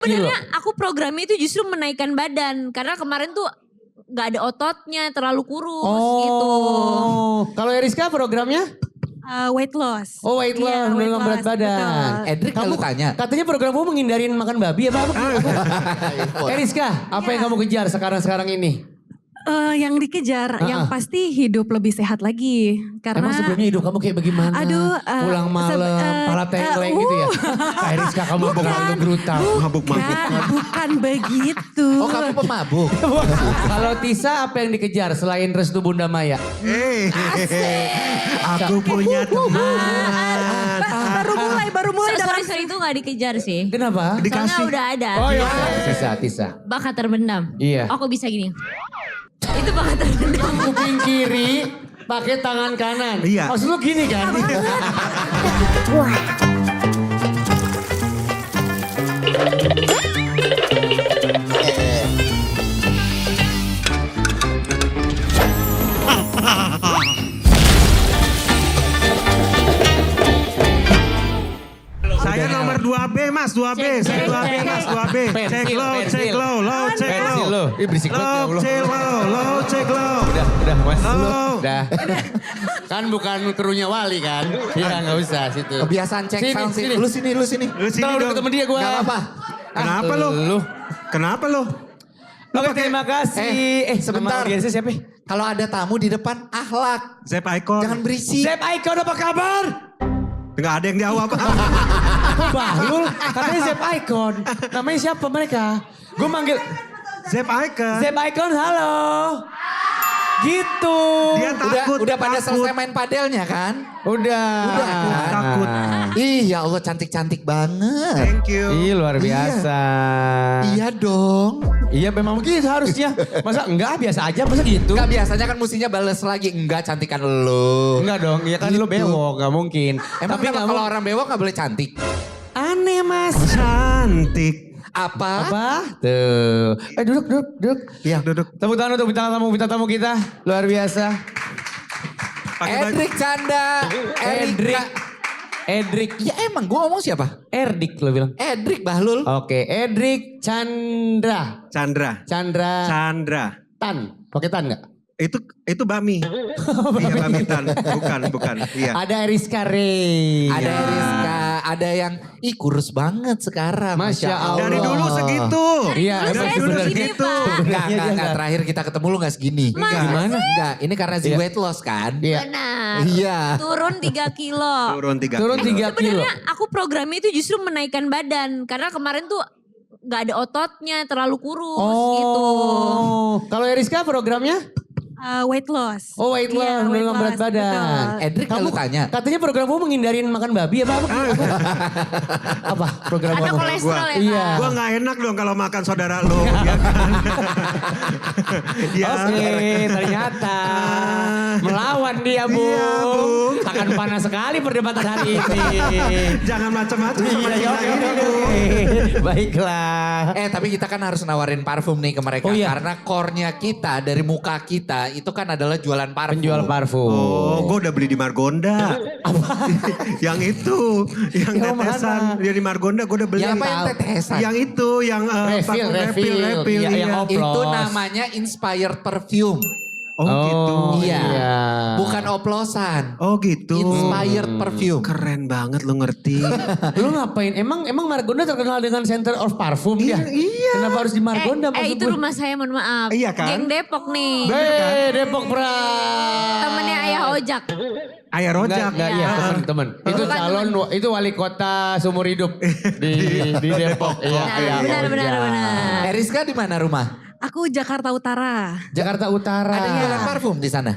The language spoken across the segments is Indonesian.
Sebenarnya aku programnya itu justru menaikkan badan. Karena kemarin tuh gak ada ototnya, terlalu kurus gitu. Kalau Eriska programnya? Weight loss. Oh weight loss, menurunkan berat badan. Edric kalau tanya. Katanya program kamu menghindarin makan babi apa? Eriska, apa yang kamu kejar sekarang ini? Yang dikejar, yang pasti hidup lebih sehat lagi. Karena Emang sebelumnya hidup kamu kayak bagaimana? Aduh, pulang malam, pala tengkleng gitu ya? Kak Eriska kamu bukan gerutang. bukan begitu. Oh kamu pemabuk. Kalau Tisa apa yang dikejar selain restu Bunda Maya? Aku punya teman. Baru mulai. Sorry itu gak dikejar sih. Kenapa? Soalnya udah ada. Oh iya. Tisa. Bakat terpendam. Iya. Aku bisa gini. Itu bakat terpendam. Kuping kiri pakai tangan kanan. Iya. Maksud lu gini kan? Saya nomor 2B mas, 2B. Saya 2B mas, 2B. Cek low, cek low, cek low. Ih berisik banget ya Allah. Cek low, cek low. Udah mas. Low. Udah. Kan bukan krunya Wali kan? Iya gak usah situ. Kebiasaan cek sound sih. Lu sini. Lu sini Tahu dong. ketemu dia gue. Gak apa-apa. Kenapa lu? Kenapa lu? Oke terima kasih. sebentar. Nama audiensnya siapa? Kalau ada tamu di depan akhlak. Zep Icon. Jangan berisik. Zep Icon apa kabar? Nggak ada yang jawab. Aku Bahlul, katanya Zep Icon. Namanya siapa mereka? Gue manggil Zep Icon. Zep Icon, halo. Gitu. Dia takut. Udah pada takut. selesai main padelnya kan? Udah. Takut. Ih ya Allah cantik-cantik banget. Thank you. Ih luar biasa. Iya dong. Iya memang begitu harusnya. Masa enggak biasa aja masa gitu? Enggak biasanya kan mestinya bales lagi. Enggak cantikan lu. Enggak dong, ya kan lu bewok, gak mungkin. Emang Tapi kenapa nggak kalau mau- orang bewok gak boleh cantik? Aneh mas. Cantik. Apa? Apa? Tuh. Duduk. Iya duduk. Tepuk tangan untuk bintang tamu kita. Luar biasa. Pakai baju. Edric Canda. Edric. Edric. Ya emang gue ngomong siapa? Erdik lo bilang. Edric Bahlul. Oke, Edric Chandra. Chandra. Tan. Pakai tan nggak? Itu Bami. Iya Bami Tan. Bukan. Iya. Ada Eriska Rey. Ada Rizka. Ada yang kurus banget sekarang. Masya Allah. Dari dulu segitu. Iya, Terus emang saya dulu segini, segitu. Pak. Enggak. Terakhir kita ketemu lu gak segini. Gimana? Enggak. Ini karena Iya. weight loss kan? Iya. Benar. Iya. Turun 3 kilo. Turun 3 Turun 3 kilo. Sebenarnya aku programnya itu justru menaikkan badan. Karena kemarin tuh gak ada ototnya, terlalu kurus gitu. Kalau Eriska programnya? Weight loss. Oh weight loss, Iya, weight menurunkan berat loss, badan. betul. Edric kalau tanya. Katanya program kamu menghindarin makan babi apa? Apa program Ada kamu? kolesterol ya Iya. Kak? Gua gak enak dong kalau makan saudara lu. Ya kan? Ya. Oke, ternyata melawan dia, Bu. Iya, Bu. Akan panas sekali perdebatan hari ini. Jangan macam-macam sama Iya, kita oke, ini, oke, Bu. oke. Baiklah. Tapi kita kan harus nawarin parfum nih ke mereka. Oh, iya. Karena core-nya kita dari muka kita itu kan adalah jualan parfum. Penjual parfum. Oh, gue udah beli di Margonda. Apa? yang itu, yang Yang tetesan. mana? Di Margonda gue udah beli. Yang apa yang tetesan? Yang itu, yang Refill. refill. Iya, yang iya. oplos. Itu namanya inspired perfume. Oh, gitu. Iya. iya. Bukan oplosan. Oh gitu. Inspired perfume. Keren banget lu ngerti. Lu ngapain? Emang Margonda terkenal dengan Center of Parfum dia? Iya. Kenapa harus di Margonda? maksud Itu gue? rumah saya, mohon maaf. Iya kan? Geng Depok nih. Depok Pra. Temennya ayah ojak. Ayah rojak. Enggak, iya teman-teman. Itu Bukan calon, itu wali kota seumur hidup di Depok. Iya, iya. Benar. Eriska di mana rumah? Aku Jakarta Utara. Jakarta Utara. Ada jualan parfum di sana?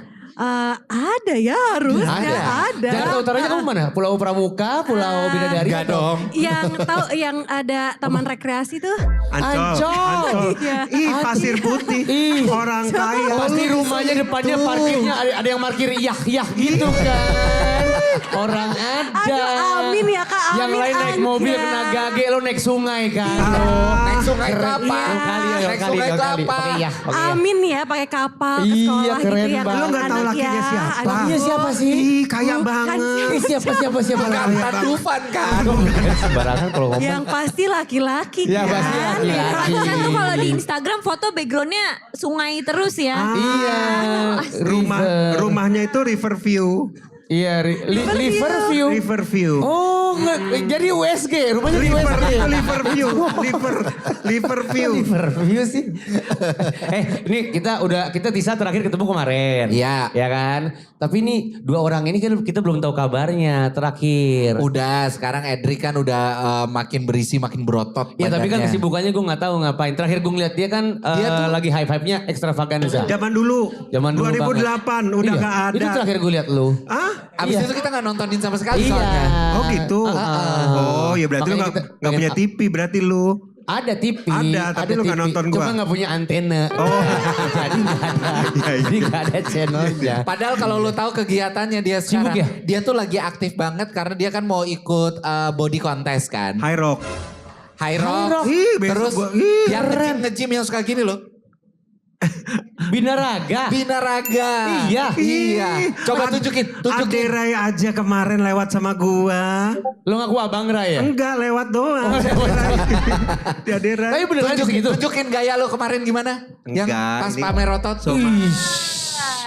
Ada ya harusnya ada. Jakarta Utaranya kamu mana? Pulau Pramuka, Pulau Bidadari? Enggak dong. Yang tahu yang ada taman rekreasi tuh. Ancol. Iya. Ih, pasir putih. Ih. Orang kaya. Pasti rumahnya depannya parkirnya ada yang parkir yah gitu kan. Orang ada. Aduh, amin ya Kak, amin Yang lain naik aja. mobil kena gage, lo naik sungai kan. Naik sungai Keren. kelapa. Iya, Naik sungai kelapa. Pakai ya. Amin ya pakai kapal ke Iya, sekolah keren gitu ya. banget. Lu gak tahu anak lakinya ya. siapa? Aduh. Iya, siapa sih? Ih, kaya Bukan. banget. Siapa. Bukan Dufan kan. Sembarangan kalau ngomong. Yang pasti laki-laki Ya, kan. pasti laki-laki. Pantesan tuh kalau di Instagram foto backgroundnya sungai terus ya. Iya. Rumahnya itu river view. Iya, River View. River view. Oh, jadi USG, rumahnya di River, USG. itu river view. River view. River View sih. Ini kita Tisa terakhir ketemu kemarin. Iya. Ya kan? Tapi ini dua orang ini kan kita belum tahu kabarnya terakhir. Udah sekarang Edric kan udah makin berisi makin berotot. Ya tapi kan badannya. kesibukannya gue gak tahu ngapain. Terakhir gue ngeliat dia kan Dia tuh- lagi high-five-nya extravaganza. Zaman dulu. Zaman dulu 2008 banget. udah Iya, gak ada. Itu terakhir gue liat lu. Hah? Abis Iya. itu kita gak nontonin sama sekali Iya. soalnya. Oh gitu. Oh ya berarti lu Makanya gak, kita gak punya pengen TV berarti lu. Ada TV. Ada, tapi lu gak TV. nonton Cuma gua. gak punya antena. Oh. Jadi gak ada. Jadi gak ada channelnya. Padahal kalau lu tahu kegiatannya dia Sibuk sekarang, ya? dia tuh lagi aktif banget karena dia kan mau ikut body contest kan. High Rock. High rock. Ih, besok Terus gua- ih, yang nge-gym yang suka gini loh. Binaraga. Binaraga. Iya. Iya. Coba tunjukin. Aderai aja kemarin lewat sama gua. Lo ngaku abang Ray ya? Enggak lewat doang. Di Aderai. Tapi beneran segitu. Tunjukin gaya lo kemarin gimana? Yang Enggak, pas ini- pamer otot.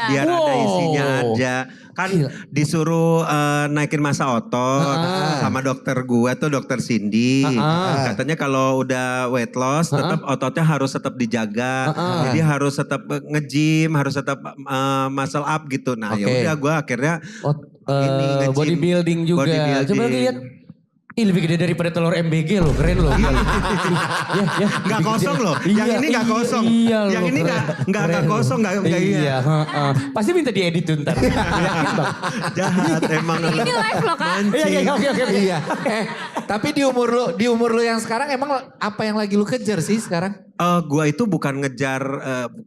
Biar ada Wow. isinya aja. Kan disuruh naikin masa otot sama dokter gua tuh dokter Cindy. Katanya kalau udah weight loss tetap ototnya harus tetap dijaga. Jadi harus tetap nge-gym, harus tetap muscle up gitu. Nah, ya Oke. udah gua akhirnya ini nge-gym. Bodybuilding juga. Bodybuilding. Coba lihat. Ih lebih gede daripada telur MBG loh, keren loh. Ya, Nggak kosong loh. Yang ini nggak kosong. Iya Yang loh, ini keren. nggak Keren kosong, loh. nggak iya. Iya, heeh. Pasti minta diedit tuh ntar. Yakin bang? Jahat emang. Ini live loh Kak. Iya, oke. Iya. Tapi di umur lu yang sekarang emang apa yang lagi lu kejar sih sekarang? Gua itu bukan ngejar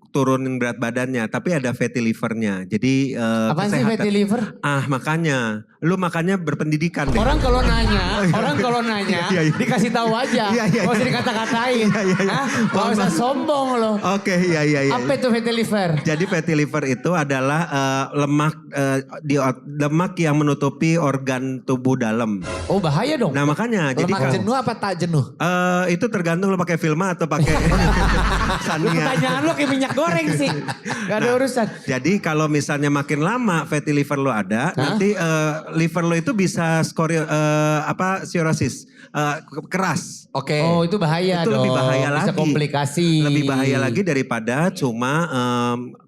turunin berat badannya, tapi ada fatty livernya. Jadi Apaan sih kesehatan. fatty liver? Makanya, lu makanya berpendidikan deh. Orang kalau nanya, Iya, iya. dikasih tahu aja. Iya, iya, Gak usah iya. dikata-katain. Iya. Hah? Gak usah sombong loh. Oke, iya. Apa itu fatty liver? Jadi fatty liver itu adalah lemak yang menutupi organ tubuh dalam. Oh bahaya dong. Nah makanya, jadi Lemak jenuh apa tak jenuh? itu tergantung lo pakai Vilma atau pakai Sania. Pertanyaan lo kayak minyak goreng sih. Gak ada urusan. Jadi kalau misalnya makin lama fatty liver lo ada, nanti liver lo itu bisa cirrhosis, keras. Oke. Oh itu bahaya Itu dong. lebih bahaya Bisa lagi. komplikasi. Lebih bahaya lagi daripada cuma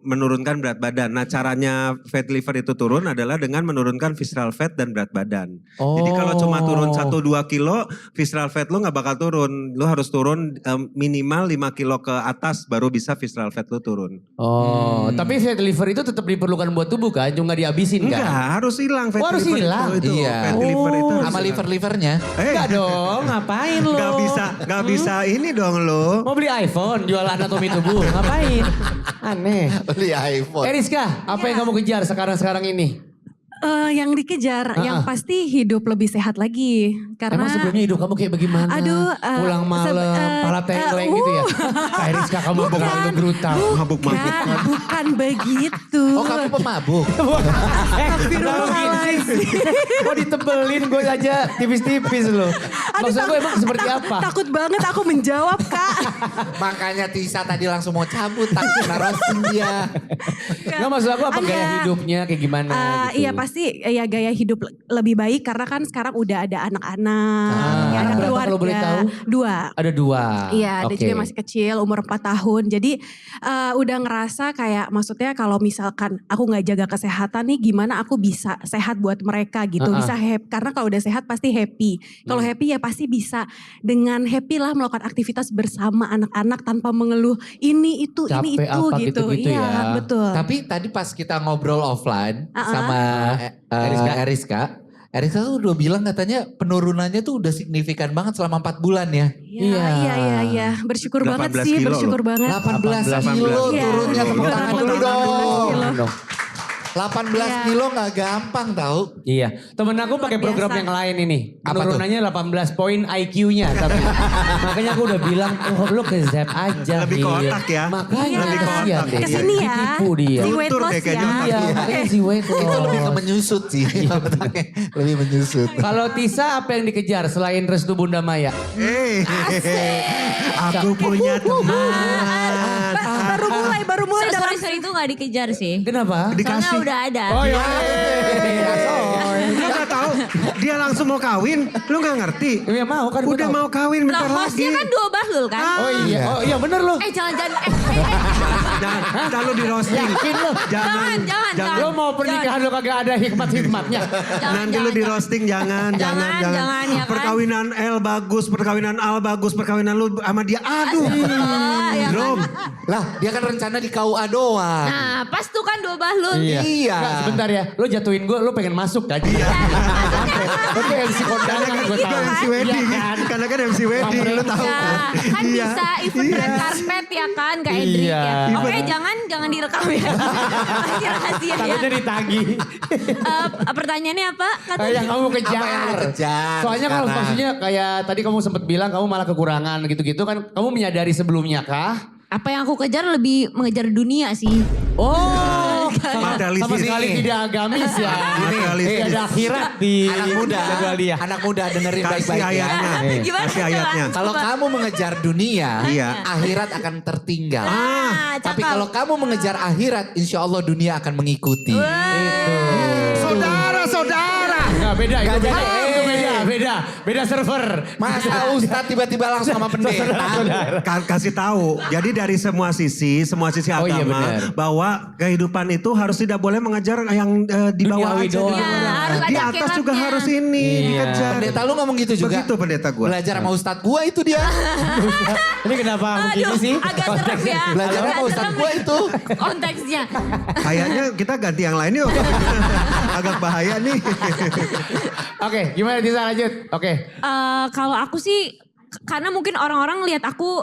menurunkan berat badan. Nah caranya fatty liver itu turun adalah dengan menurunkan visceral fat dan berat badan. Jadi kalau cuma turun 1-2 kilo, visceral fat lo gak bakal turun. Lo harus turun minimal 5 kilo ke atas baru bisa visceral fat lo turun. Oh, tapi fatty liver itu tetap diperlukan buat tubuh kan? Cuma gak dihabisin kan? Enggak, harus hilang fatty harus liver hilang? itu. Iya. Fatty liver itu harus Sama hilang. liver-livernya. Enggak dong, ngapain lo? Gak bisa ini dong lo. Mau beli iPhone, jual anatomi tubuh, ngapain? Aneh. Beli iPhone. Rizka, apa yang kamu kejar sekarang ini? Yang dikejar, yang pasti hidup lebih sehat lagi. Karena Emang sebelumnya hidup kamu kayak bagaimana? Aduh, pulang malam, pala tengkleng gitu ya? Kayak Rizka kamu terlalu gerutang. bukan begitu. Oh kamu pemabuk? Kalau gini sih, kok ditebelin gue aja tipis-tipis loh. Maksud gue emang seperti apa? Takut banget aku menjawab Kak. Makanya Tisa tadi langsung mau cabut, takut narosin dia. Nggak maksud aku apa gaya hidupnya kayak gimana gitu. Iya pasti ya gaya hidup lebih baik karena kan sekarang udah ada anak-anak, ya Anak ada berapa keluarga. kalau boleh tahu? 2. Ada 2. Iya, dia Oke. juga masih kecil, umur 4 tahun. Jadi udah ngerasa kayak maksudnya kalau misalkan aku nggak jaga kesehatan nih, gimana aku bisa sehat buat mereka gitu, bisa happy. Karena kalau udah sehat pasti happy. Kalau happy ya pasti bisa dengan happy lah melakukan aktivitas bersama anak-anak tanpa mengeluh ini itu Capek ini itu apa gitu. gitu-gitu Iya, ya. betul. Tapi tadi pas kita ngobrol offline sama Eriska tuh udah bilang katanya penurunannya tuh udah signifikan banget selama 4 bulan ya. Iya. Bersyukur 18 banget sih, kilo bersyukur banget. 18 kilo Iya, turunnya, tepuk tangan dulu 18 dong. kilo. 18 kilo gak gampang tahu. Iya, temen aku pakai program biasa. yang lain ini. Apa tuh? Penurunannya 18 poin IQ-nya. Tapi makanya aku udah bilang, oh lu ke Zep aja. Lebih ke Hil. otak ya. Makanya Lebih ke kasihan otak. deh. Kesini ya. Ditipu dia. Si weight Luntur loss deh kayaknya ya. otak. Iya, makanya si weight loss. Itu lebih ke menyusut sih. Otaknya lebih menyusut. Kalau Tisa apa yang dikejar selain restu Bunda Maya? Aku punya teman. Baru mulai Sorry itu gak dikejar sih. Kenapa? Soalnya udah ada. Oh iya. Lu gak tahu dia langsung mau kawin, lu gak ngerti. Iya mau kan. Udah mau kawin Loh, bentar lagi. hostnya kan 2 bahlul kan? Oh iya bener loh. Jangan. Jangan lu di roasting. Yakin lu? Jangan. Lo mau pernikahan lo kagak ada hikmat-hikmatnya. Nanti lu di roasting jangan. Jangan, ya kan? Perkawinan L bagus, perkawinan Al bagus, perkawinan lu sama dia aduh. Ya kan? Belum. Lah dia kan rencana di KUA doang. Nah pas tuh kan 2 bahlul. Iya. Nggak, sebentar ya, lo jatuhin gue, lo pengen masuk kan? Iya. Oke, MC kondangan gue Kan tahu. MC wedding. Iya kan? Karena kan MC wedding lu tahu Ya, kan. kan Iya. bisa event red carpet ya kan Kak Edric Iya. ya. Oke jangan direkam ya. Masih rahasia ya. Takutnya ditagih. Pertanyaannya apa? Yang kamu kejar. Apa yang lu kejar Soalnya kalau sekarang? maksudnya kayak tadi kamu sempat bilang kamu malah kekurangan gitu-gitu kan. Kamu menyadari sebelumnya kah? Apa yang aku kejar lebih mengejar dunia sih. Oh, sama Materialistis. sekali tidak agamis ya. Materialistis. Ada akhirat di Anak muda, jadwal dia. anak muda dengerin Kasih baik-baik ya. ayatnya. Gimana Kasih coba? ayatnya. Kalau kamu mengejar dunia, Iya. akhirat akan tertinggal. Tapi cakep. kalau kamu mengejar akhirat, insya Allah dunia akan mengikuti. Saudara. Nggak beda, itu Nggak beda. jadi. Beda server. Masa Ustadz tiba-tiba langsung sama pendeta? Kan kasih tahu. Jadi dari semua sisi Oh iya, agama benar. bahwa kehidupan itu harus tidak boleh mengejar yang di bawah Duniawi aja. doang. Di Iya, harus di ada atas juga akhiratnya. harus ini dikejar. Pendeta lu ngomong gitu juga? Begitu pendeta gue. Belajar sama Ustadz gua itu dia. Ini kenapa begini sih? Agak serem ya. Belajar Agak sama Ustadz serem gua itu. konteksnya. Kayaknya kita ganti yang lain yuk. Agak bahaya nih. Oke, gimana Tisa lanjut? Oke. Kalau aku sih karena mungkin orang-orang lihat aku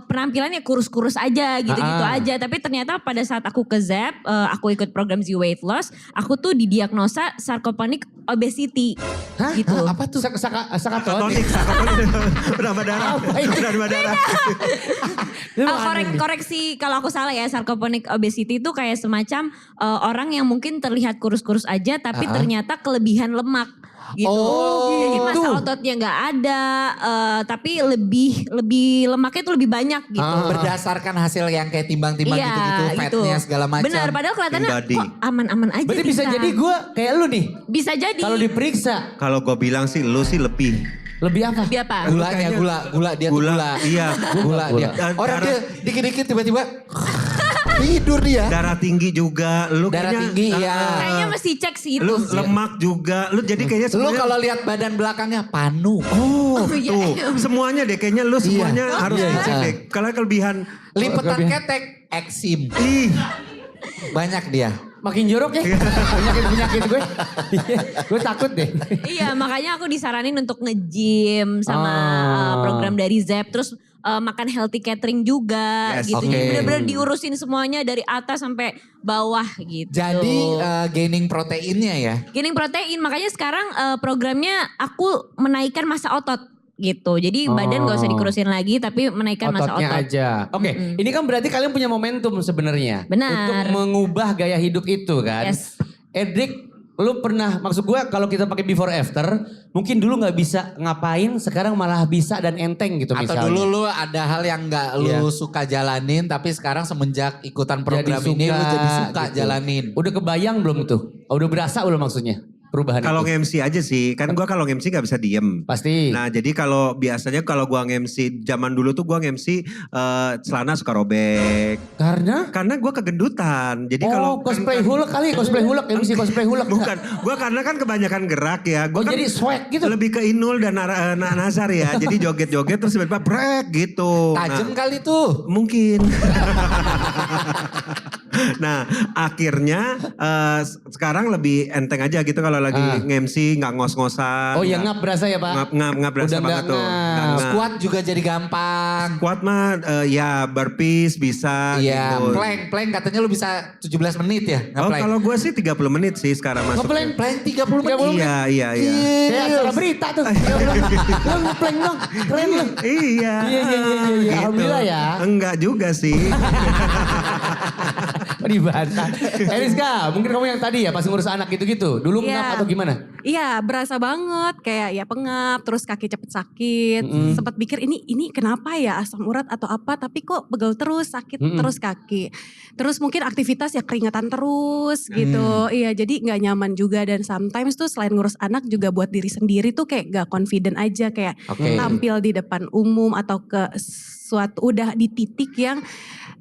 penampilannya kurus-kurus aja gitu-gitu aja. Tapi ternyata pada saat aku ke Zep, aku ikut program Z Weight Loss, aku tuh didiagnosa sarcopenic obesity. Hah? Gitu. Apa tuh? Sakatonik. Sakatonik. Penambah darah. Apa itu? Penambah darah. Koreksi kalau aku salah ya, sarcopenic obesity itu kayak semacam orang yang mungkin terlihat kurus-kurus aja tapi ternyata kelebihan lemak gitu. Jadi masa ototnya nggak ada, tapi lebih lemaknya itu lebih banyak gitu. Berdasarkan hasil yang kayak timbang-timbang Iya, gitu-gitu, fatnya segala macam. Benar, padahal kelihatannya Body. kok aman-aman aja. Berarti bisa Tisa. jadi gue kayak lu nih. Bisa jadi. Kalau diperiksa. Kalau gue bilang sih lu sih lebih. Lebih apa? Lebih apa? Gulanya, gula dia tuh gula. Iya. Gula dia. Gula. Orang Darah- dia dikit-dikit tiba-tiba tidur dia. Darah tinggi juga. Lu Darah kayaknya, tinggi, iya. Kayaknya mesti cek sih itu. Lu lemak juga. Lu jadi kayaknya Lu semuanya. kalau lihat badan belakangnya panu. Oh, iya. tuh. Semuanya deh kayaknya lu semuanya harus Iya. dicek deh. Kalau kelebihan. Lipetan ketek, eksim. Ih. Banyak dia. Makin jorok ya. Penyakit gue. Gue takut deh. Iya, makanya aku disaranin untuk nge-gym sama program dari Zep. Terus makan healthy catering juga Yes, gitu. oke. Jadi bener-bener diurusin semuanya dari atas sampai bawah gitu. Jadi gaining proteinnya ya. Gaining protein, makanya sekarang programnya aku menaikkan massa otot gitu. Jadi badan gak usah dikurusin lagi tapi menaikkan massa Ototnya otot. aja. Oke, ini kan berarti kalian punya momentum sebenarnya. Benar. Untuk mengubah gaya hidup itu kan. Yes. Edric, lu pernah, maksud gue kalau kita pakai before after, mungkin dulu nggak bisa ngapain, sekarang malah bisa dan enteng gitu Atau misalnya. dulu lu ada hal yang gak lu Iya. suka jalanin, tapi sekarang semenjak ikutan program Jadi ini lu jadi suka gitu. jalanin. Udah kebayang belum tuh? Udah berasa belum maksudnya perubahan Kalau itu? nge-MC aja sih. Kan gua kalau nge-MC gak bisa diem. Pasti. Nah jadi kalau biasanya kalau gua nge-MC zaman dulu tuh gua nge-MC celana suka robek. Karena? Karena gua kegendutan. Jadi kalau cosplay hulk kali, cosplay hulk, MC cosplay hulk. bukan, gua karena kan kebanyakan gerak ya. Gua kan jadi swag gitu. lebih ke Inul dan Nazar ya. Jadi joget-joget terus tiba-tiba brek gitu. Tajem Nah, kali tuh. mungkin. Nah akhirnya sekarang lebih enteng aja gitu kalau lagi nge-MC nggak ngos-ngosan. Oh ya ngap berasa ya Pak? Ngap berasa Udah banget tuh. Nggak ngap. Squat juga jadi gampang. Squat mah ya burpees bisa Iya, gitu. plank katanya lu bisa 17 menit ya? Oh Nge-plank. kalau gue sih 30 menit sih sekarang masuknya. Plank 30 menit. Iya. Kayak acara berita tuh. Lu ngeplank dong, keren lu. Iya. Iya. Alhamdulillah ya. Enggak juga sih. Dibantah. Rizka, mungkin kamu yang tadi ya pas ngurus anak gitu-gitu. Dulu Iya. ngap atau gimana? Iya, berasa banget kayak ya pengap, terus kaki cepet sakit. Sempat pikir ini kenapa ya, asam urat atau apa, tapi kok pegal terus, sakit terus kaki. Terus mungkin aktivitas ya keringetan terus gitu. Iya, jadi nggak nyaman juga dan sometimes tuh selain ngurus anak juga buat diri sendiri tuh kayak nggak confident aja, kayak Oke. tampil di depan umum atau ke suatu udah di titik yang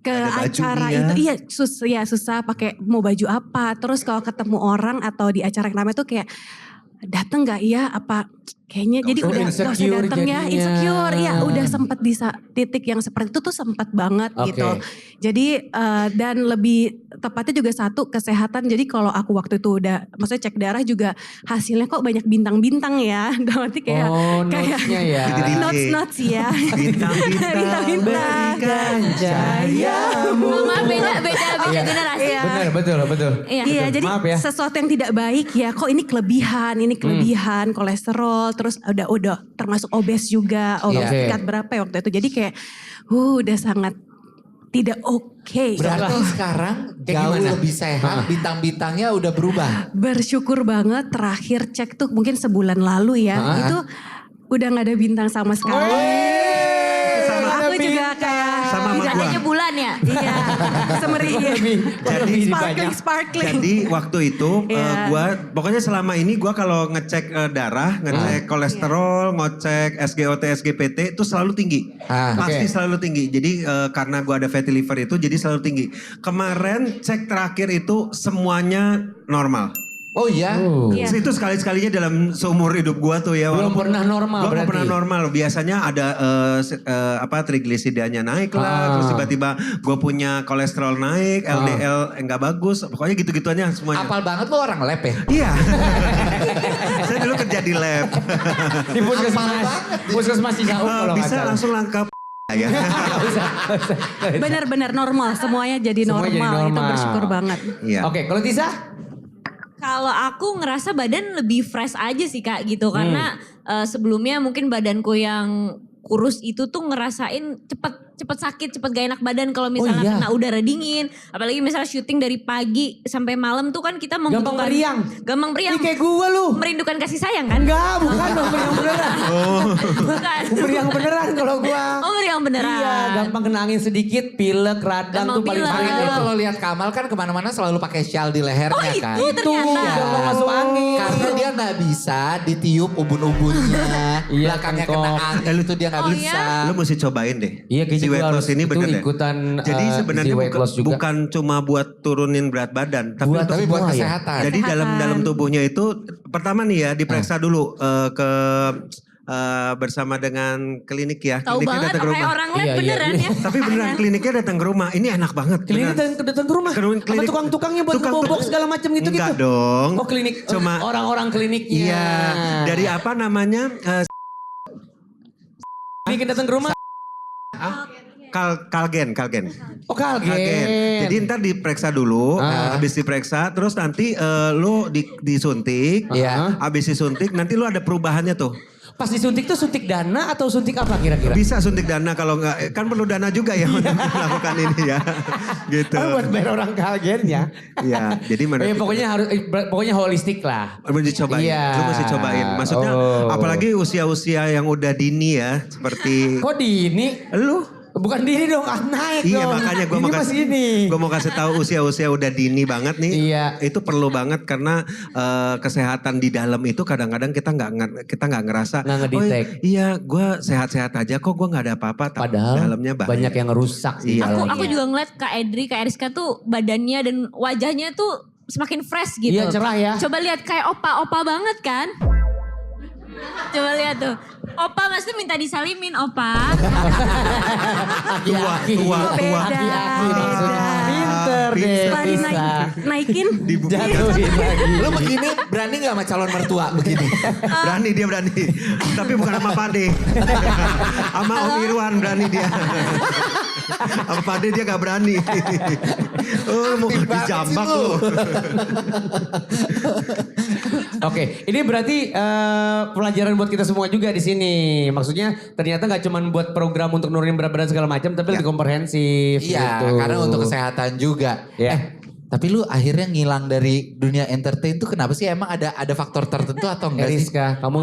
ke Ada acara bajunya. itu susah pakai mau baju apa, terus kalau ketemu orang atau di acara yang ramai tuh kayak dateng nggak ya apa kayaknya jadi udah nggak usah insecure dateng ya, jadinya. insecure ya udah sempet di titik yang seperti itu tuh sempet banget gitu. Jadi dan lebih tepatnya juga satu kesehatan, jadi kalau aku waktu itu udah maksudnya cek darah juga hasilnya kok banyak bintang-bintang ya. Berarti kayak notesnya ya. di notes ya. Bintang-bintang Berikan cahayamu. Maaf beda generasi. Iya. Benar, betul. Iya, jadi Maaf ya. sesuatu yang tidak baik ya, kok ini kelebihan, kolesterol, terus udah termasuk obes juga, obes Iya. tingkat berapa ya waktu itu. Jadi kayak udah sangat tidak oke. Berarti sekarang jauh gimana? lebih sehat, bintang-bintangnya udah berubah. Bersyukur banget terakhir cek tuh mungkin sebulan lalu ya, itu udah gak ada bintang sama sekali. Aku juga kayak Sama sama Tidak gua. hanya bulan ya. iya, semeri iya. Jadi Sparkling. Jadi waktu itu Iya. gua pokoknya selama ini gua kalau ngecek darah, ngecek kolesterol, ngecek SGOT, SGPT itu selalu tinggi. Pasti selalu tinggi. Jadi karena gua ada fatty liver itu jadi selalu tinggi. Kemarin cek terakhir itu semuanya normal. Oh iya? Iya. Itu sekali-sekalinya dalam seumur hidup gua tuh ya. Belum walaupun pernah normal Gua belum berarti? pernah normal. Biasanya ada trigliseridanya naik lah. Terus tiba-tiba gue punya kolesterol naik, LDL enggak bagus. Pokoknya gitu-gituannya semuanya. Apal banget lo orang lab ya? Iya. Saya dulu kerja di lab. Di puskesmas Cicauk kalau nggak Bisa salah. langsung langkap ya. Benar-benar normal, semuanya jadi Semuanya jadi normal. Itu normal. bersyukur banget. Iya. Oke, kalau Tisa? Kalau aku ngerasa badan lebih fresh aja sih Kak gitu. Karena sebelumnya mungkin badanku yang kurus itu tuh ngerasain cepet sakit, cepet gak enak badan kalau misalnya kena udara dingin. Apalagi misalnya syuting dari pagi sampai malam tuh kan kita membutuhkan. Gampang meriang. Ini kayak gue lu. Merindukan kasih sayang kan? Enggak, bukan dong meriang beneran. Bukan. Meriang beneran kalau gua. Oh meriang beneran. Iya, gampang kena angin sedikit, pilek, radang Gampang tuh paling pilek. paling Makanya itu. kalau lihat Kamal kan kemana-mana selalu pakai shawl di lehernya Oh kan. itu ternyata. gampang masuk angin. Karena dia nggak bisa ditiup ubun-ubunnya. Iya, Belakangnya kengkong. kena angin itu dia nggak Oh, bisa. Lu mesti cobain deh. Iya, kayaknya si gua weight loss harus ini itu bener deh. ikutan, Jadi sebenarnya si weight loss juga. bukan cuma buat turunin berat badan, tapi untuk Tapi buat semua ya? kesehatan. Jadi dalam tubuhnya itu pertama nih ya diperiksa dulu ke bersama dengan klinik ya. Tahu Kliniknya banget datang ke kayak rumah. orang lab Iya, beneran iya. ya. Tapi beneran kliniknya datang ke rumah. Ini enak banget. Klinik beneran. datang ke rumah. Sama tukang-tukangnya buat ngebobok segala macam gitu-gitu. Enggak dong. Oh klinik, Cuma orang-orang kliniknya. iya dari apa namanya? Klinik datang ke rumah. Kalgen. Oh Kalgen. Jadi ntar diperiksa dulu, habis diperiksa, terus nanti lu disuntik, Iya. habis disuntik nanti lu ada perubahannya tuh. Pas disuntik tuh suntik dana atau suntik apa kira-kira? Bisa suntik dana kalau nggak, kan perlu dana juga ya untuk melakukan ini ya, gitu. Oh, buat bayar orang Kalgennya. Iya, jadi mana? Pokoknya holistik lah. Mesti cobain, Iya. lu mesti cobain. Maksudnya, apalagi usia-usia yang udah dini ya, seperti Kok dini? lu. Bukan dini dong, naik Iya dong. makanya gue Ini mau masih ini. kasih tahu usia-usia udah dini banget nih. Iya. Itu perlu banget karena kesehatan di dalam itu kadang-kadang kita nggak ngerasa. Nggak ngedetect. Iya, gue sehat-sehat aja kok, gue nggak ada apa-apa. Tapi Padahal dalamnya bahaya. banyak yang rusak di Iya. dalamnya. Aku juga ngeliat Kak Edri, Kak Eriska tuh badannya dan wajahnya tuh semakin fresh gitu. Iya, cerah ya. Coba lihat kayak opa-opa banget kan. Coba lihat tuh. Opa pasti minta disalimin opa. Aki-aki. Tua. Aki-aki maksudnya. Pinter. motor deh. Setelah naikin. Jatuhin lagi. Lu begini berani gak sama calon mertua begini? Berani dia berani. Tapi bukan sama Pade. Sama Om Irwan berani dia. Sama Pade dia gak berani. Oh, mau Aktif banget dijambak sih lu. lu. Oke, ini berarti pelajaran buat kita semua juga di sini. Maksudnya ternyata nggak cuma buat program untuk nurunin berat badan segala macam, tapi lebih komprehensif. Iya, gitu. karena untuk kesehatan juga. Ya. Tapi lu akhirnya ngilang dari dunia entertain tuh kenapa sih? Emang ada faktor tertentu atau enggak sih? Rizka, kamu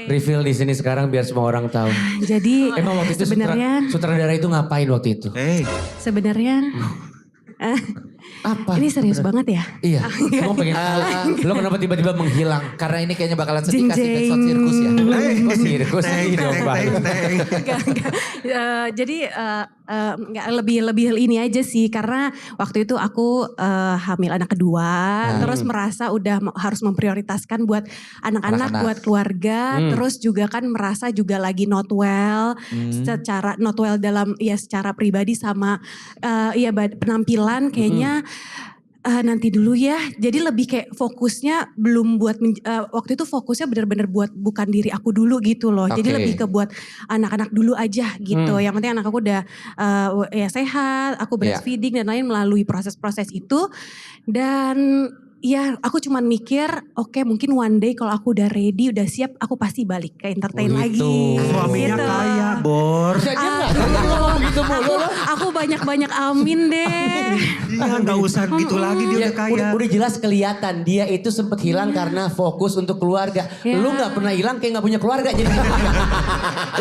reveal di sini sekarang biar semua orang tahu. Jadi Emang waktu itu sebenarnya sutradara itu ngapain waktu itu? sebenarnya Apa? ini serius banget ya? Iya, kamu pengen tahu. Lo kenapa tiba-tiba menghilang? Karena ini kayaknya bakalan sedih kasih Jeng, episode sirkus ya. Kok sirkus sih dong, Bang? Enggak. Jadi nggak lebih ini aja sih karena waktu itu aku hamil anak kedua, terus merasa udah harus memprioritaskan buat anak-anak, Anak-anak. buat keluarga, terus juga kan merasa juga lagi not well, secara not well dalam ya secara pribadi sama penampilan kayaknya. Nanti dulu ya. Jadi lebih kayak fokusnya belum buat waktu itu fokusnya benar-benar buat bukan diri aku dulu gitu loh. Jadi Oke. lebih ke buat anak-anak dulu aja gitu. Yang penting anak aku udah ya sehat, aku breastfeeding dan lain melalui proses-proses itu. Dan ya aku cuman mikir oke, mungkin one day kalau aku udah ready, udah siap, aku pasti balik ke entertain lagi. Suaminya Gitu. kaya, Bor. Dia nggak ngomong gitu mulu loh. Aku banyak-banyak amin deh. Iya, gak usah gitu lagi dia udah kaya. Udah jelas kelihatan dia itu sempat hilang karena fokus untuk keluarga. Ya. Lu nggak pernah hilang kayak nggak punya keluarga jadi.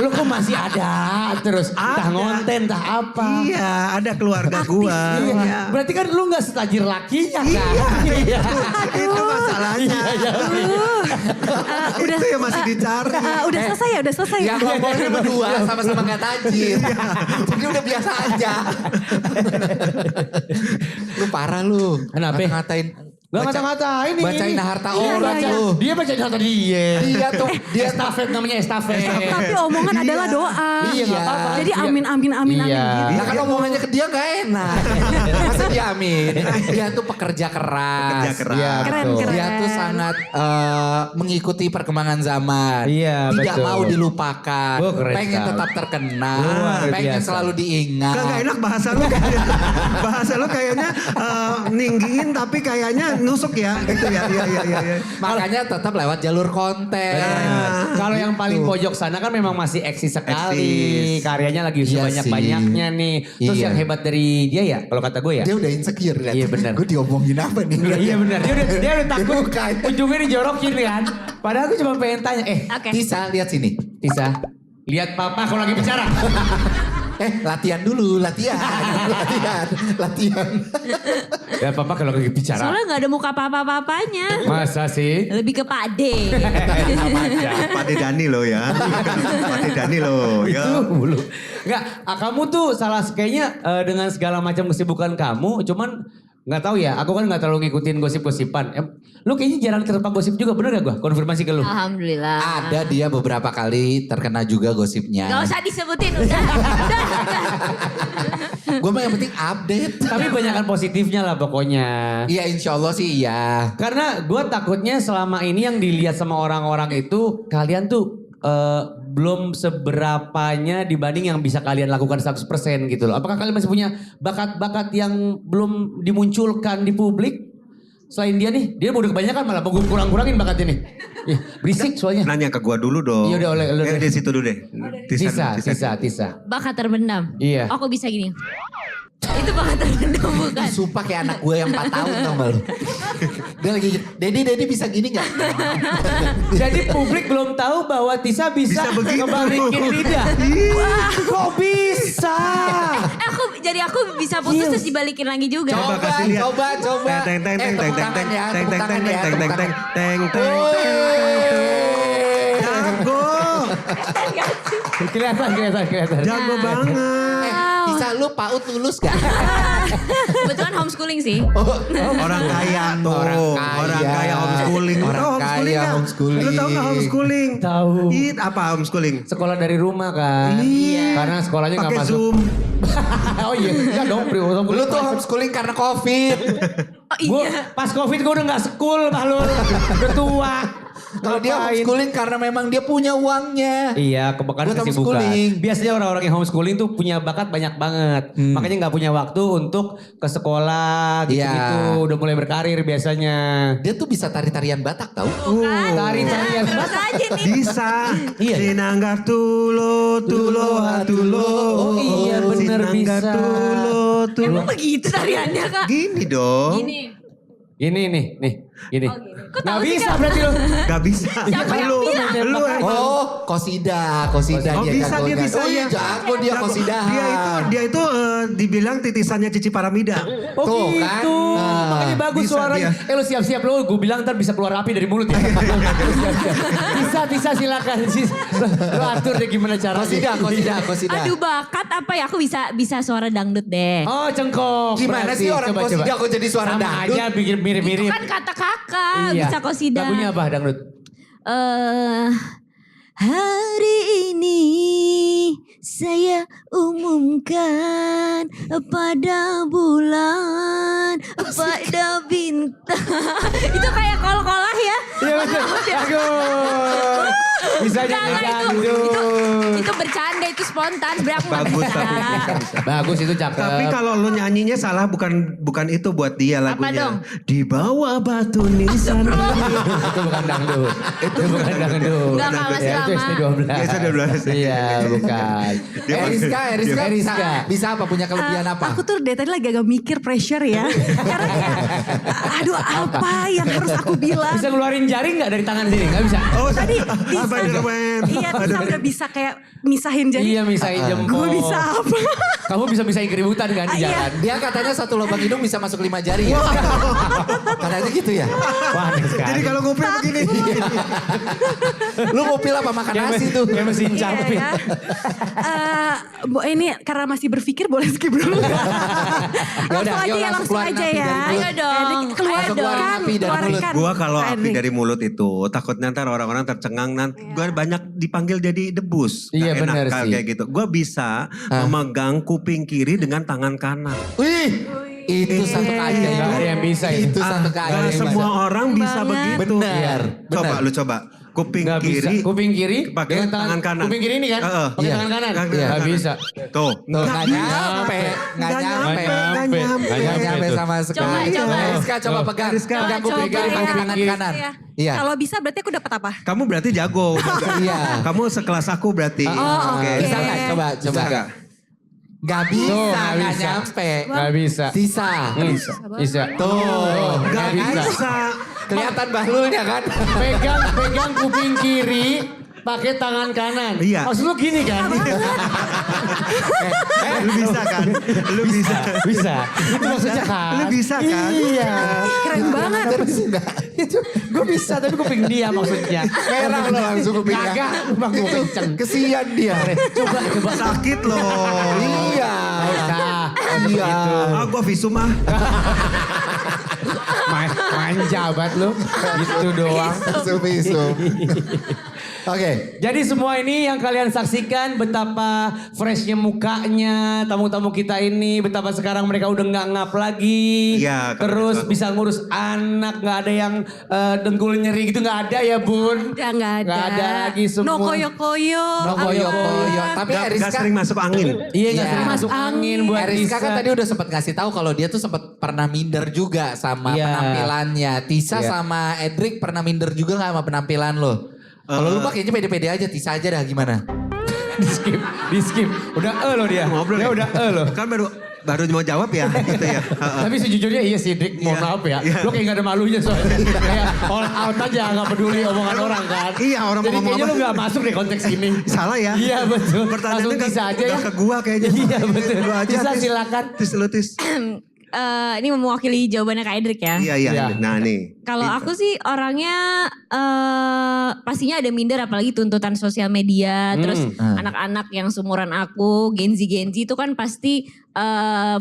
Lu kok masih ada terus entah Ada. ngonten entah apa. Iya, ada keluarga gua. Iya. Berarti kan lu nggak setajir lakinya kan? Iya. Itu masalahnya. Udah Itu yang masih dicari. udah selesai ya, udah selesai. Yang ngomongnya berdua sama-sama gak tajir. Jadi udah biasa aja. Lu parah lu. Kenapa? Ngatain. Gak ngata-ngatain ini. Bacain harta Iya, orang baca. lu. Dia bacain harta dia. Iya tuh. Dia Estafet namanya estafet. Tapi omongan adalah doa. Iya, nggak apa-apa. Jadi amin amin amin amin Iya. gitu. Nah kan omongannya ke dia gak enak. Masa dia amin. Dia tuh pekerja keras. Pekerja keras. Iya, Keren, betul. keren. Dia tuh sangat mengikuti perkembangan zaman. Iya, Tidak betul. mau dilupakan. Oh, keren Pengen sekali. tetap terkenal. Luar Pengen biasa. selalu diingat. Gak enak bahasa lu. Bahasa lu kayaknya ninggiin tapi kayaknya nusuk ya gitu ya. Iya. Makanya tetap lewat jalur konten. Nah, kalau yang paling pojok sana kan memang masih eksis sekali. Eksis. Karyanya lagi udah Iya banyak-banyaknya nih. Terus Iya. yang hebat dari dia ya, kalau kata gue ya. Dia udah insecure lihat. Iya, benar. Gue diomongin apa nih? Iya benar, dia udah takut Bukan. ujungnya dijorokin kan. Padahal aku cuma pengen tanya, Oke. Tisa lihat sini. Tisa, lihat papa kalau lagi bicara. Latihan dulu, latihan. latihan. Lihat papa kalau lagi bicara. Soalnya gak ada muka apa-apa-apanya. Masa sih? Lebih ke Pak D. Pak De Dani lo ya. Pak De Dani lo ya. Itu mulu. Enggak, kamu tuh salah kayaknya dengan segala macam kesibukan kamu, cuman nggak tahu ya, aku kan nggak terlalu ngikutin gosip-gosipan. Lu kayaknya jarang terpapar gosip juga, bener gak gue? Konfirmasi ke lu. Alhamdulillah. Ada dia beberapa kali terkena juga gosipnya. Gak usah disebutin udah. Gue mah yang penting update. Tapi banyakan positifnya lah pokoknya. Iya insya Allah sih iya. Karena gue takutnya selama ini yang dilihat sama orang-orang itu, kalian tuh belum seberapanya dibanding yang bisa kalian lakukan 100% gitu loh. Apakah kalian masih punya bakat-bakat yang belum dimunculkan di publik? Selain dia nih, dia udah kebanyakan malah mau gue kurang-kurangin bakatnya nih. Ih, berisik soalnya. Nanya ke gua dulu dong. Iya, udah, lu deh. Di situ dulu deh. Tisa. Bakat terbenam. Iya. Aku bisa gini. Itu bakat terbenam bukan? Sumpah kayak anak gue yang 4 tahun tau gak lu. Dia lagi, Dedi bisa gini gak? Jadi publik belum tahu bahwa Tisa bisa, Bisa begitu. ngebalikin lidah. Wah, kok bisa? Aku bisa putus terus dibalikin lagi juga. Coba kasih lihat. Coba. Teng teng teng teng teng teng ya, teng teng teng teng teng teng teng teng. Jago. Kelihatan. Jago banget. Tisa lu PAUD lulus gak? Kebetulan homeschooling sih. Orang kaya tuh. Orang kaya homeschooling. Lu Orang tahu kaya nggak? homeschooling. Lu tahu nggak homeschooling? Tahu. Apa homeschooling? Sekolah dari rumah kan. Iya. Karena sekolahnya nggak Pakai masuk. Zoom. Oh iya, enggak dong. Lu tuh homeschooling karena COVID. Gua pas Covid gue udah gak school, Bahlul. Udah tua. Kalau dia Ngapain? homeschooling karena memang dia punya uangnya. Iya, kebetulan Buat kesibukan. homeschooling. Biasanya orang-orang yang homeschooling tuh punya bakat banyak banget. Makanya gak punya waktu untuk ke sekolah gitu-gitu. Iya. Udah mulai berkarir biasanya. Dia tuh bisa tari-tarian Batak tau. Tari-tarian. Terus aja nih. Bisa. Iya. Sinanggar tulo tulo. Oh iya, bener Sinanggar bisa. tulo. Emang begitu tariannya Kak? Gini dong. Gini. Gini nih, gini. Kok Gak tahu sih, bisa Kak? berarti lo. Gak bisa. Siapa yang bilang? Lu emang. Oh, Kosida Oh dia bisa, jago dia kan. bisa. Oh iya, ya. jago dia Kosidahan. Dia itu dibilang titisannya Cici Paramida. Oh Tuh, gitu. kan? Makanya bagus Bisa suaranya. dia. Lo siap-siap lo. Gue bilang ntar bisa keluar api dari mulut ya. Bisa silakan. Lo atur deh gimana caranya. Kosida. Aduh bakat apa ya? Aku bisa suara dangdut deh. Oh cengkok. Gimana Berarti. sih orang Coba. Kosida kok jadi suara Sama dangdut? aja bikin mirip-mirip. Itu kan kata kakak, Iya. bisa kosida. Lagunya apa dangdut? Hari ini saya umumkan pada bulan, pada bintang. Itu kayak kol-kolah ya. Iya betul. Aduh. Bisa nyanyi Jangan, dangdut. itu bercanda, itu spontan. Sebenarnya aku nggak Bagus, bisa. Bagus itu cakep. Tapi kalau lu nyanyinya salah bukan itu buat dia lagunya. dong? Di bawah batu nisan. itu bukan dangdut. Itu bukan dangdut. Enggak, Kak, masih Ya, itu lama. SD12. Ya, SD12. Iya, bukan. Eriska bisa apa? Punya kelebihan apa? Aku tuh dari tadi lagi agak mikir pressure ya. Karena kayak, aduh apa yang harus aku bilang. Bisa ngeluarin jaring gak dari tangan sini? Gak bisa? Oh, Tadi bisa. Spiderman. Iya, Tisa udah bisa kayak misahin jadi. Iya, misahin jempol. Gue bisa apa? Kamu bisa misahin keributan kan di Iya. jalan? Dia katanya satu lubang hidung bisa masuk 5 jari ya. Katanya gitu ya. Wah, aneh sekali. Jadi kalau ngupil begini. Lu mau pilih apa makan nasi tuh? Kayak mesin Iya capek. ya. Ini karena masih berpikir boleh skip dulu. Langsung aja ya, langsung keluarin aja api ya. dari mulut. Ayo dong. Langsung keluarin api dari mulut. Gua kalau api dari mulut itu takutnya ntar orang-orang tercengang nanti gua banyak dipanggil jadi debus. Iya, Nggak enak bener kalau sih. kayak gitu. Gua bisa memegang kuping kiri dengan tangan kanan. Wih, itu satu keajaiban. Gak ada yang bisa itu. Itu satu Nggak keajaiban. semua orang bisa begitu. Benar. Coba lu coba. Kuping Gak bisa. kiri. Kuping kiri pakai dengan tangan kanan. Kuping kiri ini kan? Heeh. Pakai Iya. tangan kanan. Tangan Gak kanan. bisa. Tuh. Nggak nyampe. Nggak nyampe. Nggak nyampe tuh. sama sekali. Coba. Eriska coba pegang. Pegang kuping Coba, kiri pakai coba. tangan kanan. Iya. Iya. Kalau bisa berarti aku dapat apa? Kamu berarti jago. Iya. Kamu sekelas aku berarti. oke. Bisa nggak? Coba. Bisa nggak? Gak bisa, Tuh, nggak nggak bisa. nyampe. Gak bisa. Sisa. Bisa. Tuh, Nggak bisa. Kelihatan bahlulnya kan? Pegang kuping kiri pakai tangan kanan. Iya. Maksud lu gini kan? Lu bisa kan? Lu bisa. Bisa. Itu maksudnya kan? Lu bisa kan? Iya. Keren banget. Itu gue bisa tapi kuping dia maksudnya. Merah lo langsung kupingnya. Kagak, bang gue kenceng. Kesian dia. Coba. Sakit loh. Iya. Nah, Iya. Ah, gua visum ah. manja banget lu. Gitu doang. Visum. Oke. Jadi semua ini yang kalian saksikan betapa freshnya mukanya tamu-tamu kita ini, betapa sekarang mereka udah nggak ngap lagi, Iya, terus kalau bisa ngurus anak, nggak ada yang dengkul nyeri gitu, nggak ada ya Bun? Udah nggak ada. Nggak ada lagi semua. No koyo-koyo. No koyo-koyo. Tapi Gak Eriska sering masuk angin. Iya nggak Iya. sering masuk angin buat Eriska Tisa. kan tadi udah sempat ngasih tahu kalau dia tuh sempat pernah minder juga sama Iya. penampilannya. Tisa Iya. sama Edric pernah minder juga gak sama penampilan lo? Kalau lu mah kayaknya pede-pede aja, Tisa aja dah gimana? di skip. Udah lo dia. Ngobrol Dia ya? udah lo. Kan baru mau jawab ya gitu ya. Heeh. Tapi sejujurnya iya sih Dik, mohon Iya. maaf ya. Iya. Lo kayak gak ada malunya soalnya. Kayak all out aja gak peduli omongan orang kan. Iya, orang Jadi mau ngomong kayaknya apa. lo gak masuk deh konteks ini. Salah ya. Iya betul. Pertanyaannya Langsung Tisa aja ya. ke gua kayaknya. Iya betul. Lu aja. Tisa Tis. silakan. Tis lu tis. ini mewakili jawabannya Kak Edric ya. Iya. Iya. Nah nih. Kalau aku sih orangnya pastinya ada minder apalagi tuntutan sosial media. Terus anak-anak yang seumuran aku, Gen Z itu kan pasti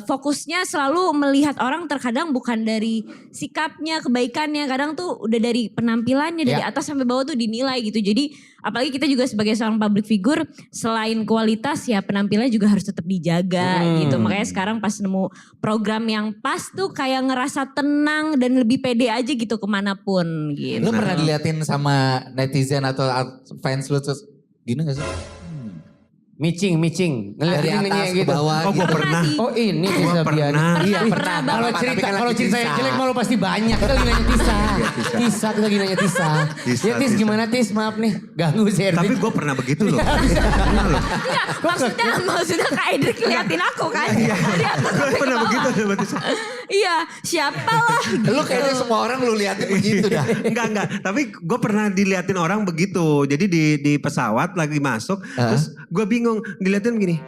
fokusnya selalu melihat orang terkadang bukan dari sikapnya, kebaikannya. Kadang tuh udah dari penampilannya, dari atas sampai bawah tuh dinilai gitu. Jadi apalagi kita juga sebagai seorang public figure, selain kualitas ya penampilannya juga harus tetap dijaga gitu. Makanya sekarang pas nemu program yang pas tuh kayak ngerasa tenang dan lebih pede aja gitu kemanapun gitu. Lu pernah diliatin sama netizen atau fans lu terus gini gak sih? Micing. Dari Ngeliatin atas ini ke bawah. Oh gue gitu. pernah. sih. Oh ini Gua Tisa pernah. Biani. Iya Pernah pernah. banget. Kalau Bapak, cerita tapi kan kalau lagi cerita yang Tisa. jelek malu pasti banyak. Kita lagi nanya Tisa. Tisa kita lagi nanya Tisa. Ya Tis gimana Tis? Maaf nih ganggu si Erwin. Tapi gue pernah begitu loh. Pernah loh. Enggak, maksudnya Kak Edric ngeliatin aku kan. Dari atas Gue sampai ke pernah bawah. begitu sama Tisa. Iya, siapa lah. Lu kayaknya semua orang lu liatin begitu dah. Enggak. Tapi gue pernah diliatin orang begitu. Jadi di pesawat lagi masuk. Terus gue bingung. Diliatin begini.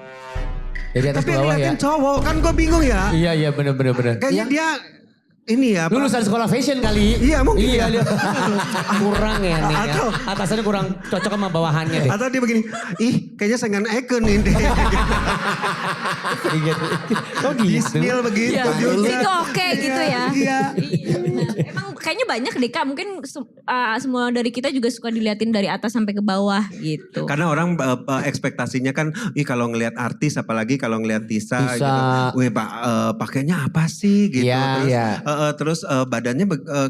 Dari atas Tapi ke yang bawah ya. ngeliatin cowok. Kan gue bingung ya. Iya bener. Kayaknya dia ini ya. apa? Lulusan sekolah fashion kali. Iya, mungkin Iya ya. dia. Kurang ya nih ya. Atau- Atasannya kurang cocok sama bawahannya deh. Atau dia begini. Ih kayaknya sengan Eken ini. Oh gitu. Disney begitu Iya, juga. itu oke gitu ya. Iya. Nah, emang kayaknya banyak deh Kak, mungkin semua dari kita juga suka diliatin dari atas sampai ke bawah gitu. Karena orang ekspektasinya kan, kalau ngelihat artis, apalagi kalau ngelihat Tisa, Tisa. gitu, wih pak pakainya apa sih gitu, Iya, terus, iya. terus badannya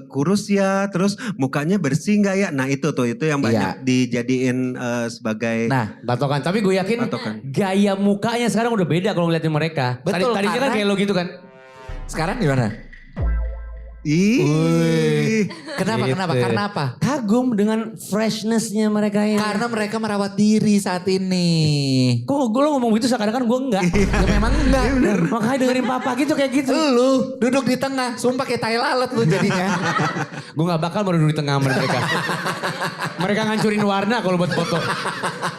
kurus ya, terus mukanya bersih nggak ya? Nah itu yang banyak dijadiin sebagai Nah, Patokan. Tapi gue yakin Patokan. gaya mukanya sekarang udah beda kalau ngeliatin mereka. Betul, Tadinya kan karena- kayak lo gitu kan. sekarang gimana? ih, Kenapa? Gitu. Karena apa? Kagum dengan freshnessnya mereka ini. Karena mereka merawat diri saat ini. Kok gue lo ngomong gitu seakan-akan gue enggak. Ya memang enggak. Makanya dengerin papa gitu kayak gitu. Lu duduk di tengah, sumpah kayak tai lalat lu jadinya. Gue gak bakal mau duduk di tengah mereka. Mereka ngancurin warna kalau buat foto.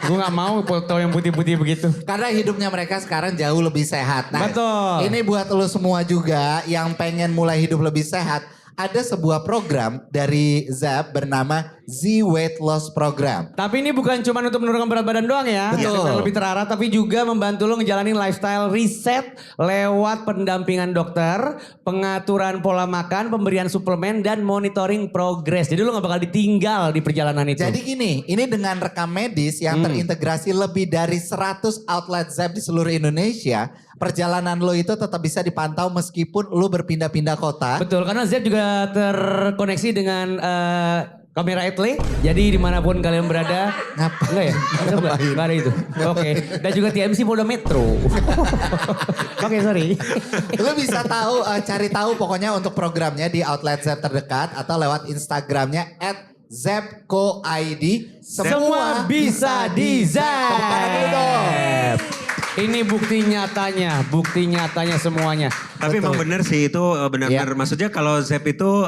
Gue gak mau foto yang putih-putih begitu. Karena hidupnya mereka sekarang jauh lebih sehat. Nah, Betul. ini buat lu semua juga yang pengen mulai hidup lebih sehat. Ada sebuah program dari Zap bernama Z Weight Loss Program. Tapi ini bukan cuma untuk menurunkan berat badan doang ya. Betul. Yang lebih terarah tapi juga membantu lo ngejalanin lifestyle reset lewat pendampingan dokter, pengaturan pola makan, pemberian suplemen dan monitoring progres. Jadi lo gak bakal ditinggal di perjalanan itu. Jadi gini, ini dengan rekam medis yang terintegrasi lebih dari 100 outlet Zap di seluruh Indonesia. Perjalanan lo itu tetap bisa dipantau meskipun lo berpindah-pindah kota. Betul, karena Zep juga terkoneksi dengan kamera Etle. Jadi dimanapun kalian berada. Ngapain? Enggak ya? Enggak ada itu. Oke. Dan juga TMC Polda Metro. Oke, sorry. Lo bisa tahu, cari tahu pokoknya untuk programnya di outlet Zap terdekat atau lewat Instagramnya @zepcoid. Semua bisa di Tepuk tangan dulu dong. Zep. Ini bukti nyatanya semuanya. tapi emang bener sih itu benar-benar. Iya. Maksudnya kalau Zep itu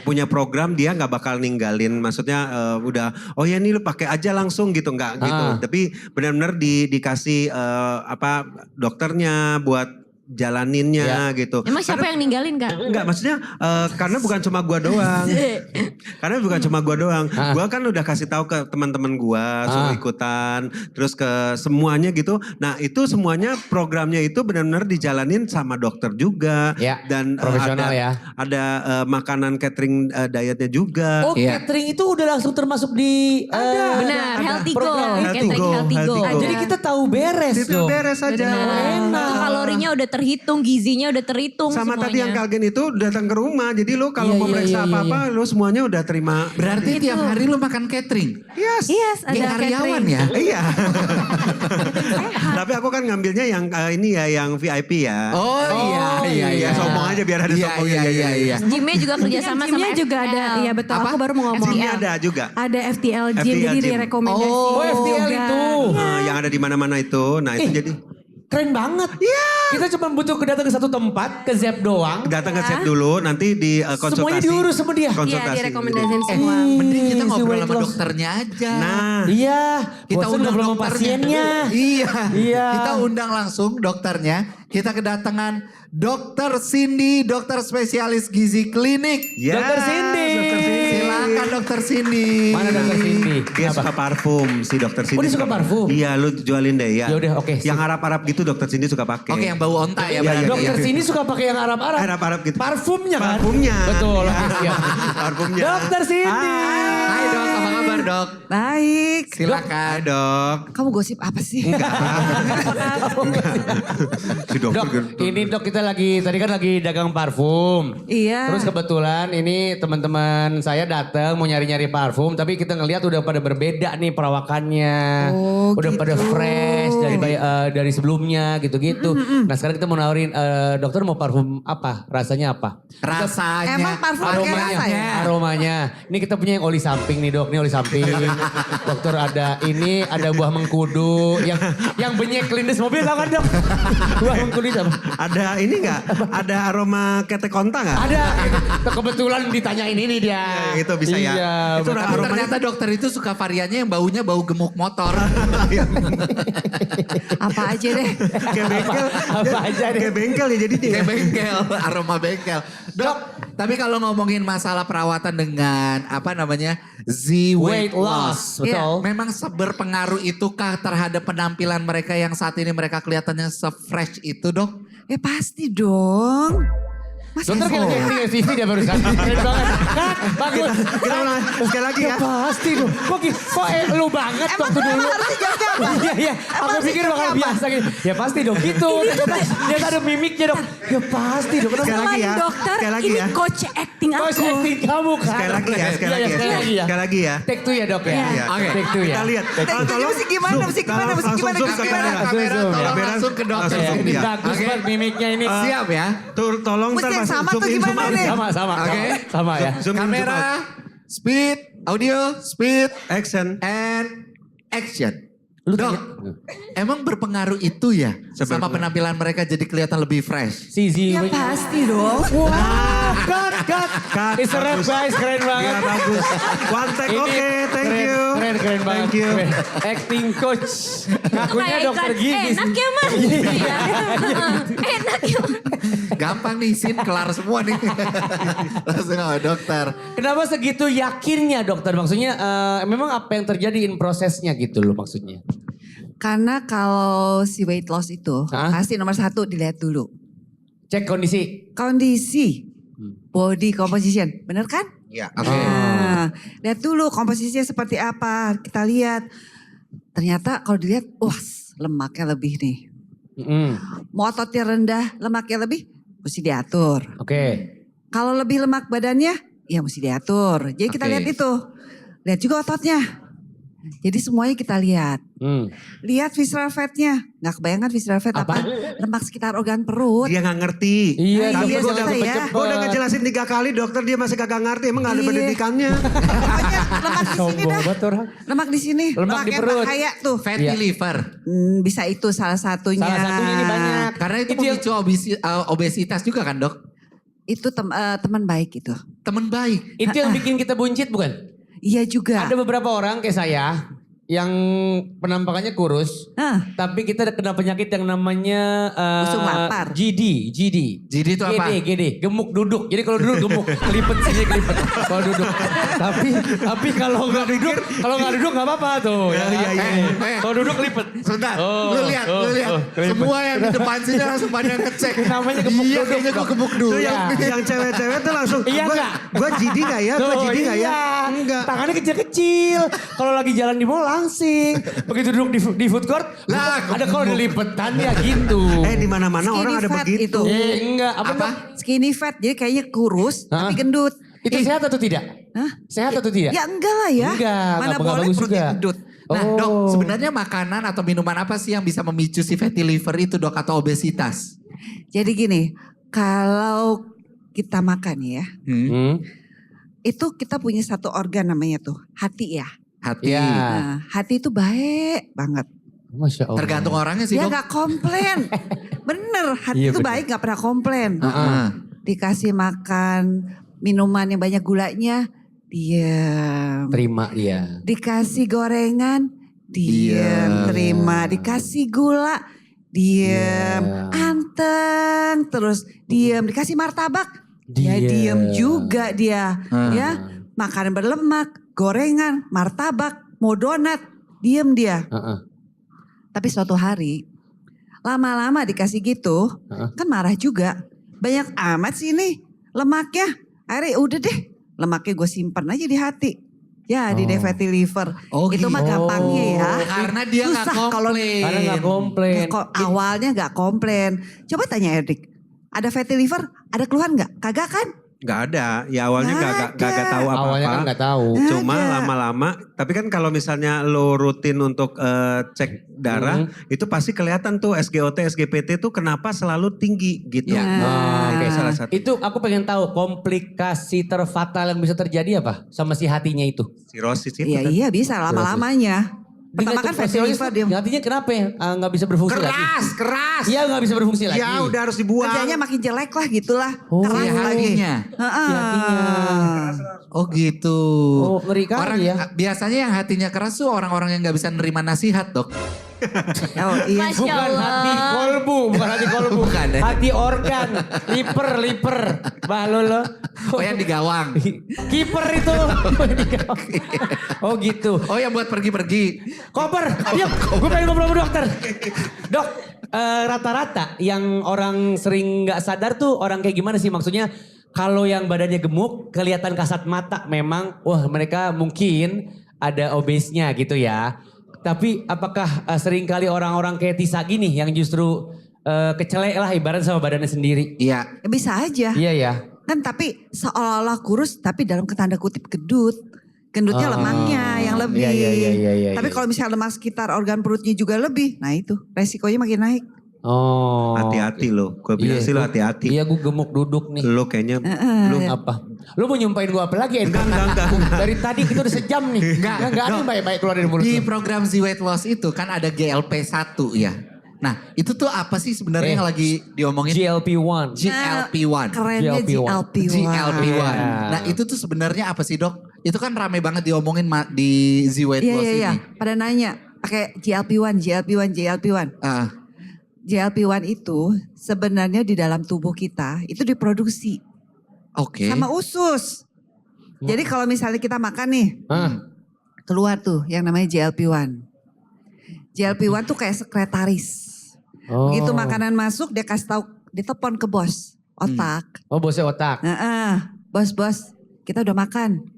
punya program dia nggak bakal ninggalin. Maksudnya udah oh ya ini lu pakai aja langsung gitu nggak gitu. Tapi benar-benar dikasih dokternya buat jalaninnya gitu. Emang siapa yang ninggalin Kak? Enggak, maksudnya karena bukan cuma gua doang. Karena bukan cuma gua doang. Gua kan udah kasih tahu ke teman-teman gua suruh ikutan, terus ke semuanya gitu. Nah, itu semuanya programnya itu benar-benar dijalanin sama dokter juga Ya, dan profesional ya. Ada makanan catering dietnya juga. Oh, catering itu udah langsung termasuk di Benar, Healthy Go. program. Catering Healthy Go, Healthy Go. Healthy Go. Jadi kita tahu beres Itu dong. beres aja. Itu kalorinya udah terhitung, gizinya udah terhitung Sama semuanya. tadi yang Kalgen itu datang ke rumah. Jadi lo kalau Iya, mau iya, meriksa iya, apa-apa lo semuanya udah terima. Berarti tiap hari lo makan catering? Yes. Yes, ada Kayak karyawan ya? Iya. Tapi aku kan ngambilnya yang ini ya, yang VIP ya. Oh iya. Sombong aja biar ada sombongnya. Iya. Gymnya juga kerjasama sama Gymnya juga FTL. ada, iya betul. Apa? Aku baru mau ngomong. Gymnya ada juga. Ada FTL Gym, FTL jadi Gym. direkomendasi. Oh, FTL juga. itu. Yang ada di mana-mana itu. Nah itu jadi. Keren banget. Iya. Kita cuma butuh datang ke satu tempat, ke Zep doang. Datang ke Zep dulu, nanti di konsultasi. Semuanya diurus sama dia. Iya, Konsultasi. direkomendasiin semua. Mending kita si ngobrol weight sama loss. dokternya aja. Nah, Iya. Kita Bosen undang ngobrol sama dokternya. pasiennya. Iya. Iya. Kita undang langsung dokternya. Kita kedatangan Dokter Cindy, dokter spesialis gizi klinik. ya, Dokter Cindy. Dokter Cindy. Silakan Dokter Cindy. Mana Dokter Cindy? Dia Apa? suka parfum, si Dokter Cindy. dia suka parfum? Iya, lu jualin deh ya. Yaudah, oke, Yang sip. Arab-Arab gitu Dokter Cindy suka pakai. Oke, yang bau onta ya Iya, berarti. iya, Dokter Cindy suka pakai yang Arab-Arab. Arab-Arab gitu. Parfumnya kan? Parfumnya. Betul. Ya. Oke, siap. Parfumnya. Dokter Cindy. Hai Dok, apa kabar Dok? Baik. Silakan. Hai Dok. Kamu gosip apa sih? Si dokter Dok, gitu. ini dok kita tadi kan lagi dagang parfum. Iya. Terus kebetulan ini teman-teman saya datang mau nyari-nyari parfum, tapi kita ngelihat udah pada berbeda nih perawakannya. Oh, udah gitu. pada fresh dari sebelumnya gitu-gitu. Nah sekarang kita mau nawarin, dokter mau parfum apa? Rasanya apa? Rasanya. Emang parfum pakai Aromanya, rasa ya? aromanya. Ini kita punya yang oli samping nih dok, ini oli samping. Dokter ada buah mengkudu, yang benyek lindes mobil tau kan dok? Buah mengkudu itu apa? Ada ini enggak? Ada aroma ketek konta enggak? Ada, kebetulan ditanyain ini dia. Ya, itu bisa ya. Iya, Itu betul. Tapi aromanya ternyata dokter itu suka variannya yang baunya bau gemuk motor. Apa aja deh. kayak bengkel. Apa aja deh. Kayak bengkel ya jadi dia. Kayak bengkel, aroma bengkel. Dok, tapi kalau ngomongin masalah perawatan dengan apa namanya Z weight loss, betul. memang berpengaruh itukah terhadap penampilan mereka yang saat ini mereka kelihatannya se-fresh itu dok? Pasti dong. Masa Dokter kayak lagi acting TV dia barusan. Keren banget. Kan, bagus. Kita ulang sekali lagi ya. Pasti dong. Kok lu banget waktu dulu. harusnya jawabnya apa? Iya. Aku pikir bakal biasa gitu. Ya pasti dong gitu. Ternyata ada mimiknya dok. Ya pasti dong. Sekali lagi ya. Dokter, Sekali lagi ini ya. coach acting aku. Coach acting kamu kan. Sekali lagi ya, sekali Iya, lagi ya. sekali lagi ya. Sekali lagi ya. Take 2 ya dok ya. Iya. Oke. Take 2 ya. Kita lihat. Tanya mesti gimana, mesti gimana, mesti gimana, Langsung mesti zoom ke gimana. kamera. Kamera Zoom, tolong ya. langsung ke dokter Langsung Cindy. ya. Bagus Oke. banget mimiknya ini. Siap ya. Tolong Mesti yang sama tuh gimana nih? Sama. Oke. Sama ya. Zoom in, zoom out. Kamera, speed, audio, speed, Action. and action. Lu Dok, emang berpengaruh itu ya sama Seberpengaruh. penampilan mereka jadi kelihatan lebih fresh? Si Ya pasti dong. Wah, cut. Cut, It's a rap bagus. guys, keren banget. Ya bagus. One take, Ini oke, thank keren, you. Keren banget. Thank you. Keren. Acting coach. Ngakunya Kayak dokter iklan, gizi. enak ya mas. Iya. Enak ya mas. Gampang nih, sin kelar semua nih. Langsung sama dokter. Kenapa segitu yakinnya dokter? Maksudnya memang apa yang terjadi in prosesnya gitu loh maksudnya. Karena kalau si weight loss itu Hah? pasti nomor 1 dilihat dulu. Cek kondisi. Kondisi. Body composition. Bener kan? Ya, Nah, lihat dulu komposisinya seperti apa. Kita lihat. Ternyata kalau dilihat, wah lemaknya lebih nih. Mau ototnya rendah, lemaknya lebih, mesti diatur. Oke. Kalau lebih lemak badannya, ya mesti diatur. Jadi kita Oke. lihat itu. Lihat juga ototnya. Jadi semuanya kita lihat. Lihat visceral fatnya. Nggak kebayang kan visceral fat apa? Lemak sekitar organ perut. Dia nggak ngerti. Iya, Nah, dokter iya, gua susah udah ya. cepet. Gue udah ngejelasin 3 kali dokter dia masih kagak ngerti. Emang gak ada Iya. pendidikannya. Pokoknya lemak di sini Sombong dah. banget orang. Lemak di sini. Lemak di yang perut. bahaya tuh. fatty Iya. liver. Bisa itu salah satunya. Salah satunya ini banyak. Karena itu yang- memicu obesitas juga kan dok? Itu teman baik itu. Teman baik. Itu yang bikin kita buncit bukan? Iya juga. Ada beberapa orang kayak saya yang penampakannya kurus, Nah, tapi kita kena penyakit yang namanya Busung lapar. GD. GD itu apa? GD, gemuk duduk. Jadi kalau duduk gemuk, kelipet sini kelipet kalau duduk. tapi kalau nggak duduk nggak apa-apa tuh. Ya, Iya, iya. Kalau duduk kelipet. Sebentar, Oh, lu lihat. kelipet. Semua yang di depan sini langsung pada ngecek. Namanya gemuk Iya, duduk, kayaknya gue Dok. gemuk Tuh dulu. yang cewek-cewek tuh langsung. Iya gua- nggak? Gua jadi gak ya? Gua Tuh, jadi gak ya? iya. Enggak. Tangannya kecil-kecil. Kalau lagi jalan di mall langsing. Begitu duduk di food court, Lah, ada kalau dilipetan ya gitu. Di mana-mana Skinny orang ada fat begitu. itu. Enggak, apa? Apa? Skinny fat. Jadi kayaknya kurus Hah? tapi gendut. Itu sehat atau tidak? Hah? Sehat atau tidak? Ya enggak lah ya. Enggak, Mana nggak boleh bagus perutnya juga. gendut. Nah Oh. dok, sebenarnya makanan atau minuman apa sih yang bisa memicu si fatty liver itu dok atau obesitas? Jadi gini, kalau kita makan ya, itu kita punya satu organ namanya tuh hati ya. Hati. Iya. Nah, hati itu baik banget. Masya Allah. Tergantung orangnya sih Dia dok. gak komplain. Bener, hati Iya, itu bener. baik gak pernah komplain. Heeh. Dikasih makan minuman yang banyak gulanya, diam. Terima dia. Dikasih gorengan, diam, terima. Dikasih gula, diam. Anteng, terus diam. Dikasih martabak, dia diam juga dia. Ya, makanan berlemak, gorengan, martabak, mau donat, diam dia. Tapi suatu hari, lama-lama dikasih gitu, kan marah juga. Banyak amat sih ini lemaknya. Akhirnya udah deh, lemaknya gue simpan aja di hati. Ya di fatty liver. Oh, Itu mah gitu. gampangnya ya. Karena dia nggak Susah kalau komplain. Karena gak komplain. Kok awalnya gak komplain. Coba tanya Erik, ada fatty liver, ada keluhan gak? Kagak kan? Nggak ada, ya awalnya Nggak nggak tahu apa-apa. Awalnya kan gak tahu. Cuma Ada. lama-lama, tapi kan kalau misalnya lo rutin untuk cek darah, itu pasti kelihatan tuh SGOT, SGPT tuh kenapa selalu tinggi gitu. Ya. Oke. Salah satu. Itu aku pengen tahu komplikasi terfatal yang bisa terjadi apa sama si hatinya itu? Sirosis itu Iya kan. iya bisa lama-lamanya. Pertama kan fatty liver dia. Hatinya kenapa ya? Nggak bisa berfungsi lagi? Keras. Iya nggak bisa berfungsi lagi. Ya udah harus dibuang. Kerjanya makin jelek lah gitulah. Oh, Keras Si lagi. hatinya. Heeh. hatinya. Oh gitu. Oh, ngeri kali Orang ya. biasanya yang hatinya keras tuh orang-orang yang nggak bisa nerima nasihat dok. Oh iya. Masya Bukan Allah. hati kolbu, bukan hati kolbu. Bukan, ya? Hati organ, liper. Balolo. Oh yang di gawang. Kiper itu. Oh gitu. Oh yang buat pergi-pergi. Koper, yuk, gue pengen ngobrol sama dokter. Dok, rata-rata yang orang sering nggak sadar tuh orang kayak gimana sih? Maksudnya kalau yang badannya gemuk, kelihatan kasat mata memang, wah mereka mungkin ada obesnya gitu ya. Tapi apakah sering kali orang-orang kayak Tisa gini yang justru kecelek lah ibarat sama badannya sendiri? Iya. Ya bisa aja. Iya ya. Kan tapi seolah-olah kurus tapi dalam tanda kutip gendut. Gendutnya lemaknya yang lebih. Iya. Tapi kalau misalnya lemak sekitar organ perutnya juga lebih. Nah itu resikonya makin naik. Oh. Hati-hati lo. Gue bilang sih lo hati-hati. Iya gue gemuk duduk nih. Lo kayaknya Lu apa? Lu mau nyumpahin gue apa lagi? Enggak. Dari tadi kita udah sejam nih. Enggak ada yang baik-baik keluar dari mulut Di lu. program Z Weight Loss itu kan ada GLP-1 ya. Nah itu tuh apa sih sebenarnya yang lagi diomongin? GLP-1. GLP-1. Kerennya GLP-1. GLP-1. GLP-1. Iya. Nah itu tuh sebenarnya apa sih dok? Itu kan rame banget diomongin di Z Weight Loss Iya. ini. Pada nanya pakai GLP-1. GLP-1 itu sebenarnya di dalam tubuh kita itu diproduksi Oke. sama usus. Jadi kalau misalnya kita makan nih, keluar tuh yang namanya GLP-1. GLP-1 tuh kayak sekretaris. Oh. Begitu makanan masuk dia kasih tahu, dia telepon ke bos, otak. Oh bosnya otak. Bos, kita udah makan.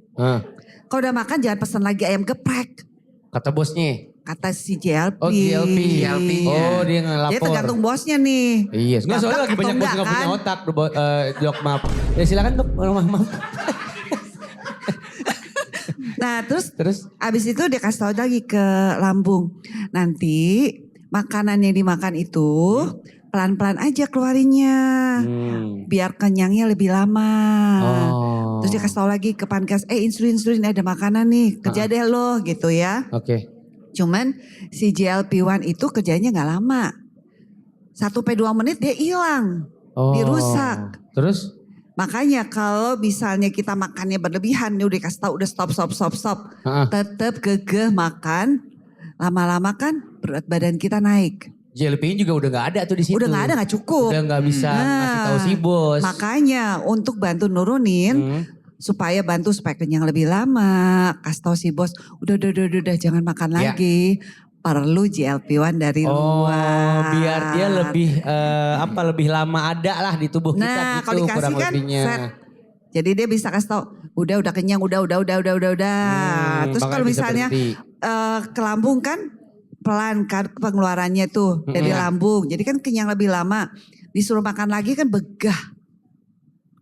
Kalau udah makan jangan pesan lagi ayam geprek. Kata bosnya. Kata si GLP. Oh GLP. GLP-nya. Oh dia ngelapor. Dia tergantung bosnya nih. Iya. Nggak soalnya lagi Gampang banyak atau bos nggak enggak, punya kan? otak. Dok maaf. Ya silakan dok. Maaf. Nah terus abis itu dia kasih tahu lagi ke lambung. Nanti makanan yang dimakan itu pelan-pelan aja keluarinnya. Biar kenyangnya lebih lama. Oh. Terus dia kasih tahu lagi ke pankreas, insulin ada makanan nih, kerja deh lo gitu ya. Oke. Cuman si GLP-1 itu kerjanya gak lama. 1-2 menit dia hilang, Oh. dirusak. Terus? Makanya kalau misalnya kita makannya berlebihan, nih udah kasih tahu udah stop. Tetap gegeh makan, lama-lama kan berat badan kita naik. GLP juga udah gak ada tuh di situ. Udah gak ada, gak cukup. Udah gak bisa ngasih tahu si bos. Makanya untuk bantu nurunin, supaya kenyang lebih lama, kasih tahu si bos, udah jangan makan Ya. lagi. Perlu GLP-1 dari luar. Biar dia lebih lebih lama ada lah di tubuh kita Nah, gitu kalau dikasih kurang kan lebihnya. fat. Jadi dia bisa kasih tahu, udah kenyang, udah. Terus makanya kalau bisa misalnya berhenti. ke lambung kan pelan kan pengeluarannya tuh dari lambung. Jadi kan kenyang lebih lama. Disuruh makan lagi kan begah.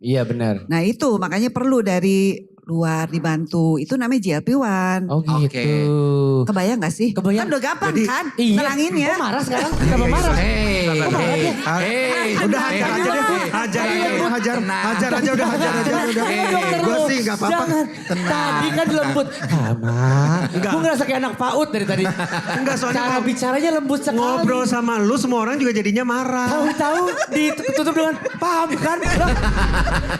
Iya benar. Nah itu makanya perlu dari luar dibantu. Itu namanya GLP-1. Oh gitu. Oke. Kebayang gak sih? Kebayang. Kan udah gampang kan? Iya. Neranginnya. Kok marah sekarang? Kenapa marah? Hey, Kok marah dia? Udah hajar aja deh. Hajar hajar aja udah, hajar aja udah. Gue sih nggak apa-apa. Jangan. Tadi kan lembut. Mama. Gue ngerasa kayak anak PAUD dari tadi. Enggak, soalnya cara kalau bicaranya lembut sekali. ngobrol sama lu semua orang juga jadinya marah. Tahu-tahu ditutup dengan paham kan? Lah,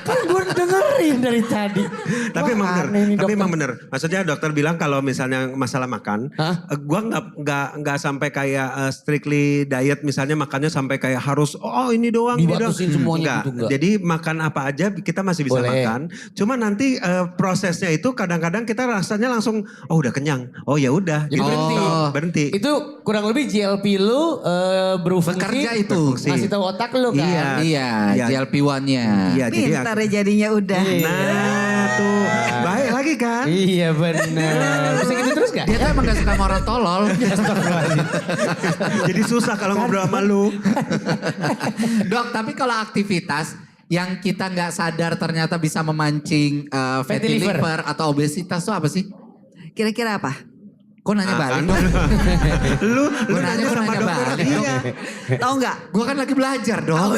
kan gue dengerin dari tadi. Tapi Wah, emang bener, aneh nih, tapi dokter. emang bener. Maksudnya dokter bilang kalau misalnya masalah makan, Hah? gua nggak sampai kayak strictly diet, misalnya makannya sampai kayak harus ini doang, ini doang. Dibatasin semuanya gitu, enggak? Jadi makan apa aja kita masih bisa Boleh. makan. Cuma nanti prosesnya itu kadang-kadang kita rasanya langsung udah kenyang. Oh ya udah. Jadi berhenti. Berhenti. Itu kurang lebih GLP lu berfungsi. Bekerja itu. Berfungsi. Ngasih tahu otak lu kan. Iya. Iya, Iya. GLP-1-nya. Iya, jadi Pintar ya jadinya udah. nah tuh baik lagi kan? Iya benar. Bisa gitu terus gak? Dia tuh emang gak suka sama orang tolol. Jadi susah kalau ngobrol sama lu. Dok, tapi kalau aktivitas yang kita nggak sadar ternyata bisa memancing fatty liver. liver atau obesitas tuh apa sih? Kira-kira apa? Kok nanya balik? Lu Gua nanya, nanya gua sama nanya dokter. balik, Iya. Tahu nggak? Gue kan lagi belajar dong.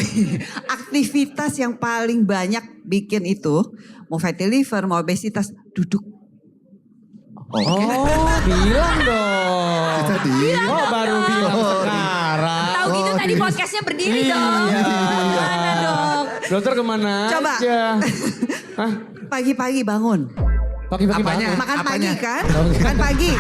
Aktivitas yang paling banyak bikin itu, mau fatty liver, mau obesitas, duduk. Bilang dong. Tadi. Oh baru bilang sekarang. Tahu gitu tadi podcastnya berdiri dong. Gimana dong? Dokter kemana Coba. aja? Hah? Pagi-pagi bangun. Pagi-pagi Apanya? bangun. Makan Apanya? pagi kan? Makan pagi.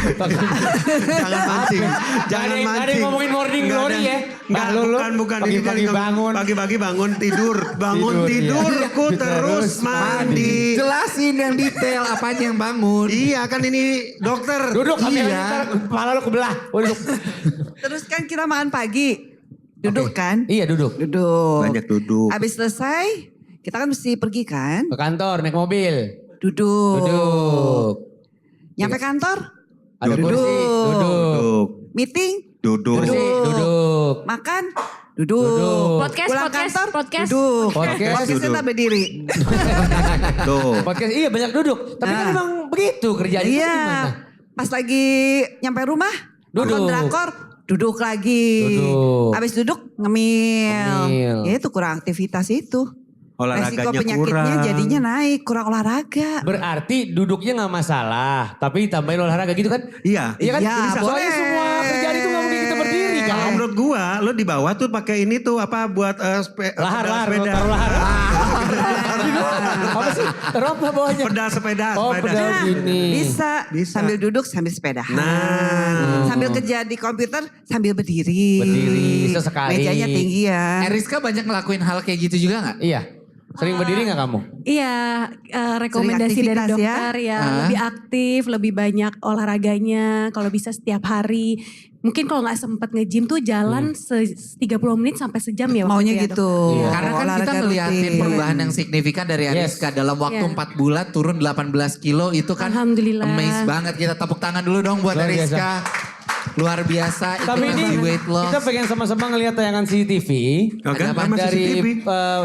Jangan mancing. Jangan Ada yang mancing. ngomongin morning Nggak glory ada. ya? Nggak, Lu, bukan. Ini pagi-pagi jadi bangun. Pagi-pagi bangun tidur. Bangun Tidur, iya. tidurku terus mandi. Jelasin yang detail apanya yang bangun. Iya kan ini dokter. Duduk sampai Iya. ntar kepala lu kebelah. Oh, duduk. Terus kan kita makan pagi. Duduk kan? Iya duduk. Duduk. Banyak duduk. Habis selesai, kita kan mesti pergi kan? Ke kantor naik mobil. Duduk. Duduk. Nyampe kantor? Ada Duduk. kursi. Duduk. Duduk. Meeting? Duduk. Kursi. Duduk. Makan? Duduk. Duduk. Podcast, Pulang podcast, kantor? podcast. Duduk. Podcast, Podcastnya duduk. tak berdiri. Tuh. Podcast iya banyak duduk. Tapi kan Nah. emang begitu kerjanya itu Iya. gimana? Pas lagi nyampe rumah, nonton Duduk. drakor, duduk lagi. Duduk. Habis duduk ngemil. Ngemil. Ya itu kurang aktivitas itu. Resiko Olahraganya penyakitnya kurang. jadinya naik, kurang olahraga. Berarti duduknya nggak masalah, tapi tambahin olahraga gitu kan? Iya. Iya kan? Iya, Soalnya boleh. semua kerjaan itu nggak mungkin kita berdiri kan? Kalau menurut gua, lo di bawah tuh pakai ini tuh apa buat Lahar, pedal lahar, sepeda. taruh lahar. Apa sih? Taruh apa bawahnya? Pedal sepeda. Oh, sepeda. pedal. gini. Bisa, Bisa. sambil duduk sambil sepedahan. Nah. Sambil kerja di komputer sambil berdiri. Berdiri, sesekali. Mejanya tinggian. Eriska banyak ngelakuin hal kayak gitu juga gak? Iya. Sering berdiri nggak kamu? Iya, rekomendasi dari aktivitas ya. dokter ya, lebih aktif, lebih banyak olahraganya, kalau bisa setiap hari. Mungkin kalau nggak sempet nge-gym tuh jalan 30 menit sampai sejam ya. waktu Maunya itu ya, gitu. Dok. Iya. Karena kan kita Olahraga ngeliatin rutin. perubahan yang signifikan dari Eriska dalam waktu Iya. 4 bulan turun 18 kilo itu kan Alhamdulillah. amaze banget. Kita tepuk tangan dulu dong buat Luar biasa. Eriska. Luar biasa. Itu Tapi ini masih weight loss. kita pengen sama-sama ngelihat tayangan CCTV. Oke, Ada apa? sama Dari CCTV.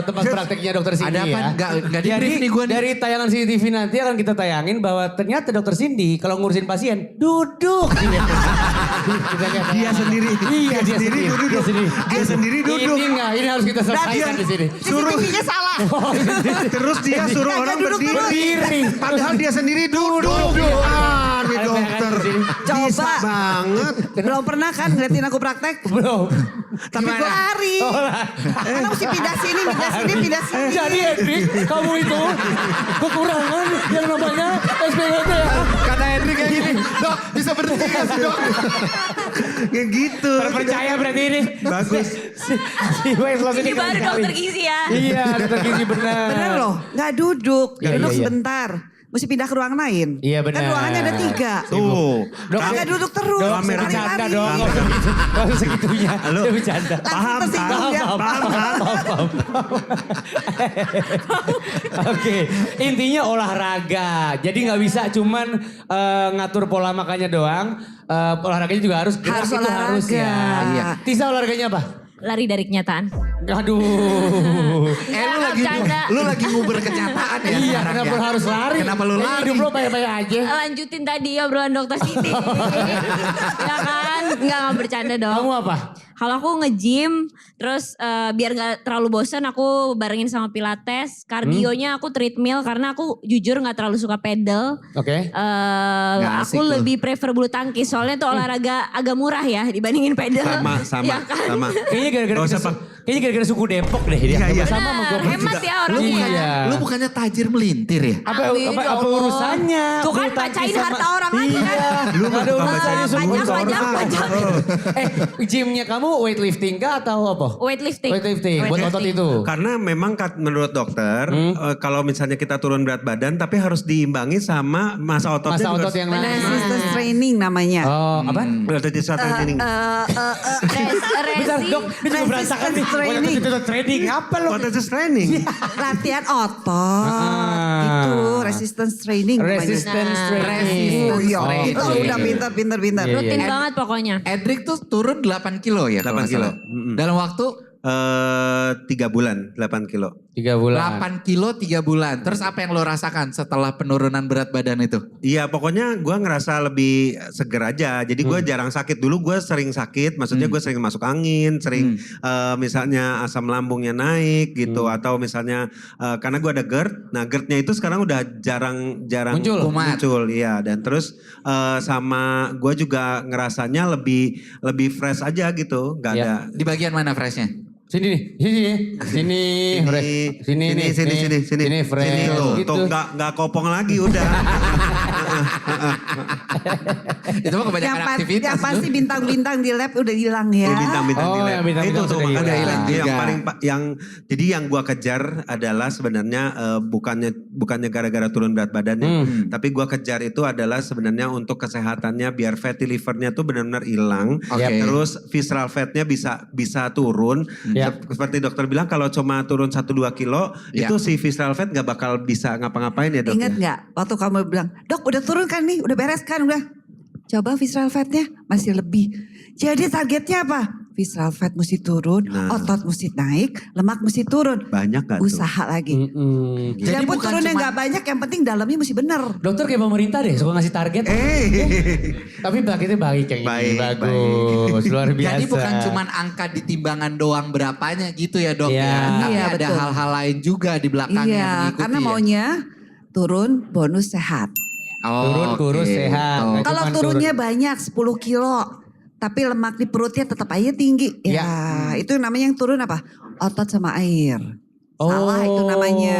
tempat prakteknya dokter Cindy Ada apa? ya. Nggak di-brief nih gua nih. Dari tayangan CCTV nanti akan kita tayangin bahwa ternyata dokter Cindy kalau ngurusin pasien duduk. Kita lihat Dia sendiri. Iya dia sendiri. duduk. Dia sendiri. Dia sendiri duduk. Ini enggak, ini harus kita selesaikan di sini. CCTV-nya salah. Terus dia suruh Kagak orang duduk berdiri. Berdiri. Padahal dia sendiri duduk. Ah, nih Ada dokter. tayangan di sini. Coba. Bisa banget. Belum pernah kan ngeliatin aku praktek? Belum. Tapi gue lari. Karena mesti pindah sini, pindah sini, pindah sini. Jadi Hendrik, kamu itu kekurangan yang namanya SPBT ya. Kata Hendrik kayak gini. Dok bisa berhenti gak sih dok? Ya gitu. Terpercaya berarti ini. Bagus. Si weight loss ini Ini baru keren dokter sekali. gizi ya. Iya, dokter gizi benar. Bener loh, nggak duduk. Iya, Duduk iya, iya. sebentar. Mesti pindah ke ruang lain. Iya, benar. Kan ruangannya ada 3. Tuh. Kagak duduk terus. Dok, Kamera bercanda lari-lari. dong. Nggak usah gitu. Nggak usah segitunya. Halo. Dia bercanda. Langsung tersinggung dia. Paham. Oke, intinya olahraga. Jadi nggak bisa cuman ngatur pola makannya doang. Olahraganya juga harus gerak Harus itu olahraga. harus ya. Iya. Tisa olahraganya apa? Lari dari kenyataan. Aduh. Lu lagi nguber kenyataan ya Iya, sekarang kenapa ya? harus lari? Kenapa lu lari? Hidup lo baik-baik aja. Lanjutin tadi obrolan dokter Siti. Ya kan? Enggak bercanda dong. Kamu apa? Kalau aku nge-gym, terus biar gak terlalu bosan aku barengin sama pilates. Kardionya aku treadmill karena aku jujur gak terlalu suka pedal. Oke. Nggak asik Aku tuh. lebih prefer bulu tangkis, soalnya itu olahraga agak murah ya dibandingin pedal. Sama, Ya kan? sama. Kayaknya gara-gara Nggak usah, kayaknya gara-gara suku Depok deh dia. Iya. Sama sama gue. Hemat ya orangnya. Iya. Lu bukannya tajir melintir ya? Apa Amin, ya Allah. urusannya? Tuh kan Bulu tangkis bacain sama- harta orang lagi kan. Iya. Lu mah ada tukang urusannya bacain semua. pajak. Gymnya kamu weightlifting kah atau apa? Weightlifting. Weightlifting, buat otot itu. Karena memang menurut dokter, kalau misalnya kita turun berat badan, tapi harus diimbangi sama masa ototnya. Masa juga otot yang Benar. lain. Resistance training namanya. Oh, apa? Resistance training. Bentar dok, ini juga berantakan nih. training. Itu training. Apa lo? What is this training? Latihan otot. Itu resistance training namanya. Resistance training. Oh iya, Oke. itu udah pintar. Iya. Rutin banget pokoknya. Edric tuh turun 8 kilo ya? 8 kalau nggak kilo. salah. Dalam waktu 3 bulan, 8 kilo. 3 bulan. 8 kilo 3 bulan. Terus apa yang lo rasakan setelah penurunan berat badan itu? Iya pokoknya gue ngerasa lebih seger aja. Jadi gue jarang sakit. Dulu gue sering sakit. Maksudnya gue sering masuk angin. Sering misalnya asam lambungnya naik gitu. Atau misalnya karena gue ada GERD. Nah GERD-nya itu sekarang udah jarang Muncul. muncul. Iya dan terus sama gue juga ngerasanya lebih fresh aja gitu. Gak Iya. ada. Di bagian mana freshnya? Sini nih, sini, sini, fresh. Sini tuh, Gitu. tuh nggak kopong lagi udah. Itu mah kebanyakan aktivitas. Yang pasti bintang-bintang di lab udah hilang ya. Bintang-bintang Oh, di lab. yang bintang-bintang Itu tuh sudah makanya hilang yang juga. paling jadi yang gua kejar adalah sebenarnya bukannya gara-gara turun berat badannya, tapi gua kejar itu adalah sebenarnya untuk kesehatannya biar fatty livernya tuh benar-benar hilang. Oke. Terus visceral fatnya bisa turun. Ya. Seperti dokter bilang kalau cuma turun 1-2 kilo Ya. itu si visceral fat nggak bakal bisa ngapa-ngapain ya dok. Ingat nggak waktu kamu bilang, dok udah turun kan nih, udah beres kan, udah. Coba visceral fatnya masih lebih. Jadi targetnya apa? Visceral fat mesti turun, Nah. otot mesti naik, lemak mesti turun. Banyak gak tuh? Usaha lagi. Mm-mm. Jadi Jadi pun bukan turunnya cuma- nggak banyak, yang penting dalamnya mesti bener. Dokter kayak pemerintah deh, suka ngasih target. Tapi targetnya baik kayak Baik, gini, bagus, luar biasa. Jadi bukan cuman angka di timbangan doang berapanya gitu ya dok Iya. ya. Tapi Iya, ada betul. hal-hal lain juga di belakangnya Iya, mengikuti karena ya. maunya turun bonus sehat. Oh, Turun, kurus, oke, sehat. gitu. Nggak Kalau cuman turunnya banyak 10 kilo, tapi lemak di perutnya tetap aja tinggi. Ya, itu namanya yang turun apa? Otot sama air. Salah itu namanya.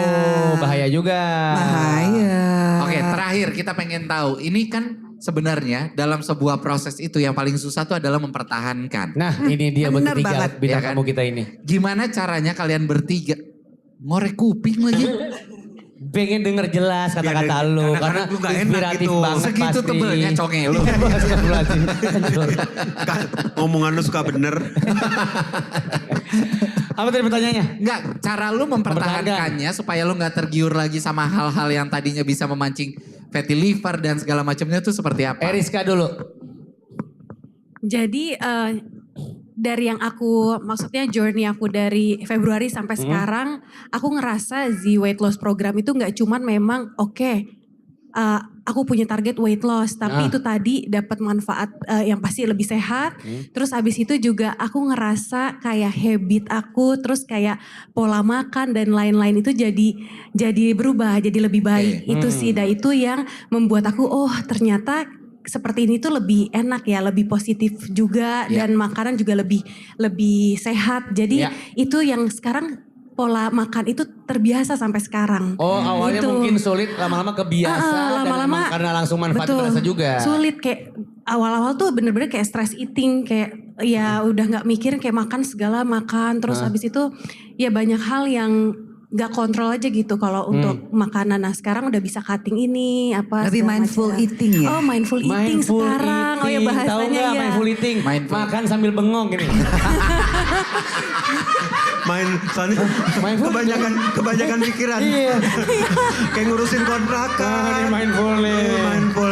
Bahaya juga. Bahaya. Oke, terakhir kita pengen tahu. Ini kan sebenarnya dalam sebuah proses itu yang paling susah tuh adalah mempertahankan. Nah ini dia Bener bertiga banget, bintang ya kan? tamu kita ini. Gimana caranya kalian bertiga ngorek kuping lagi? Pengen denger jelas kata-kata Biar- lu. karena Karena lu nggak enak inspiratif gitu. banget Segitu pasti. tebelnya conge lu. Omongan lu suka bener. Apa tadi pertanyaannya? Enggak, cara lu mempertahankannya supaya lu nggak tergiur lagi sama hal-hal yang tadinya bisa memancing fatty liver dan segala macamnya tuh seperti apa? Eriska dulu. Jadi dari yang aku, maksudnya journey aku dari Februari sampai sekarang, aku ngerasa The Weight Loss Program itu nggak cuman memang aku punya target weight loss, tapi itu tadi dapat manfaat yang pasti lebih sehat. Terus abis itu juga aku ngerasa kayak habit aku, terus kayak pola makan dan lain-lain itu jadi berubah, jadi lebih baik. Itu sih, dan itu yang membuat aku, oh ternyata seperti ini tuh lebih enak ya, lebih positif juga dan makanan juga lebih sehat. Jadi itu yang sekarang pola makan itu terbiasa sampai sekarang. Oh awalnya Gitu. mungkin sulit, lama-lama kebiasa. Lama-lama, dan emang karena langsung manfaat betul, terasa juga. Sulit kayak awal-awal tuh bener-bener kayak stress eating, kayak ya udah nggak mikirin, kayak makan segala makan. Terus habis itu ya banyak hal yang nggak kontrol aja gitu kalau untuk makanan. Nah sekarang udah bisa cutting ini apa. Lebih segala mindful macam. eating ya? Oh mindful eating Mindful sekarang. Oh ya eating. Tahu bahasanya nggak ya. mindful eating? Mindful. Makan sambil bengong gini. Soalnya kebanyakan pikiran. Iya. Kayak ngurusin kontrakan. Mindful nih. Mindful.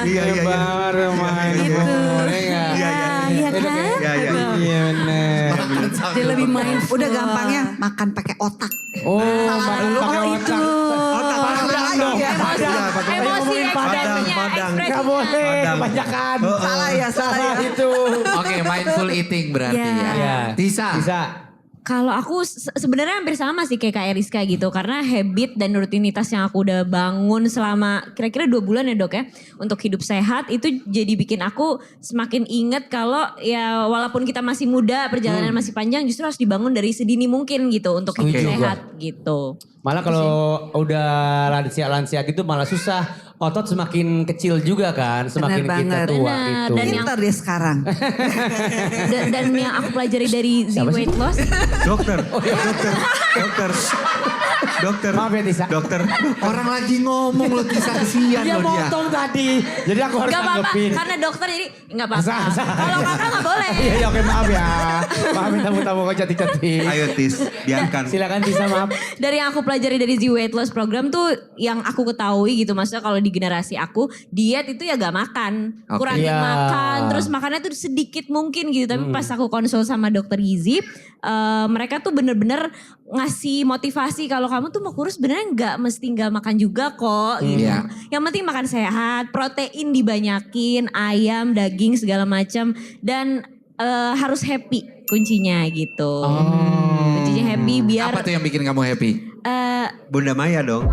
Iya. Baru mindful. Iya. Iya kan? Iya. Iya bener. Dia lebih mindful. Udah gampangnya makan pakai otak. Oh makan pakai Oh otak. itu. Otak. Padang dong. Iya, Padang. Emosi Ngomongin padang. ekspresinya, Padang. ekspresi Gak boleh, Padang. kebanyakan. Salah ya. Itu. Oke, mindful eating berarti Ya. ya. Tisa. Bisa. Kalau aku sebenarnya hampir sama sih kayak Kak Eriska gitu. Karena habit dan rutinitas yang aku udah bangun selama kira-kira 2 bulan ya dok ya. Untuk hidup sehat itu jadi bikin aku semakin inget kalau ya walaupun kita masih muda, perjalanan masih panjang, justru harus dibangun dari sedini mungkin gitu untuk hidup Setuju. sehat gitu. Malah kalau udah lansia gitu malah susah. Otot semakin kecil juga kan, semakin Benar kita banget. tua Benar, gitu. dan Pintar dia sekarang. Dan yang aku pelajari dari Z Weight Loss. Dokter, dokter, Maaf ya Tisa. dokter. Orang lagi ngomong lo Tisa, kesian Dia lo dia. motong tadi. Jadi aku harus Gak apa-apa, tanggepin. karena dokter jadi gak apa-apa. Sah. Kalau kakak gak boleh. Iya, iya, oke maaf ya. Maafin tamu-tamu kok cantik-cantik. Ayo Tis, biarkan. Silakan Tisa, maaf. Dari yang aku pelajari dari Z Weight Loss program tuh yang aku ketahui gitu. Maksudnya kalau di generasi aku diet itu ya gak makan. Oke. Kurangin Iya. makan. Terus makannya tuh sedikit mungkin gitu. Tapi pas aku konsul sama dokter gizi. Mereka tuh bener-bener ngasih motivasi kalau kamu tuh mau kurus benernya gak mesti gak makan juga kok gitu. Iya. Yang penting makan sehat. Protein dibanyakin. Ayam, daging segala macam. Dan harus happy kuncinya gitu. Kuncinya happy biar Apa tuh yang bikin kamu happy? Bunda Maya dong.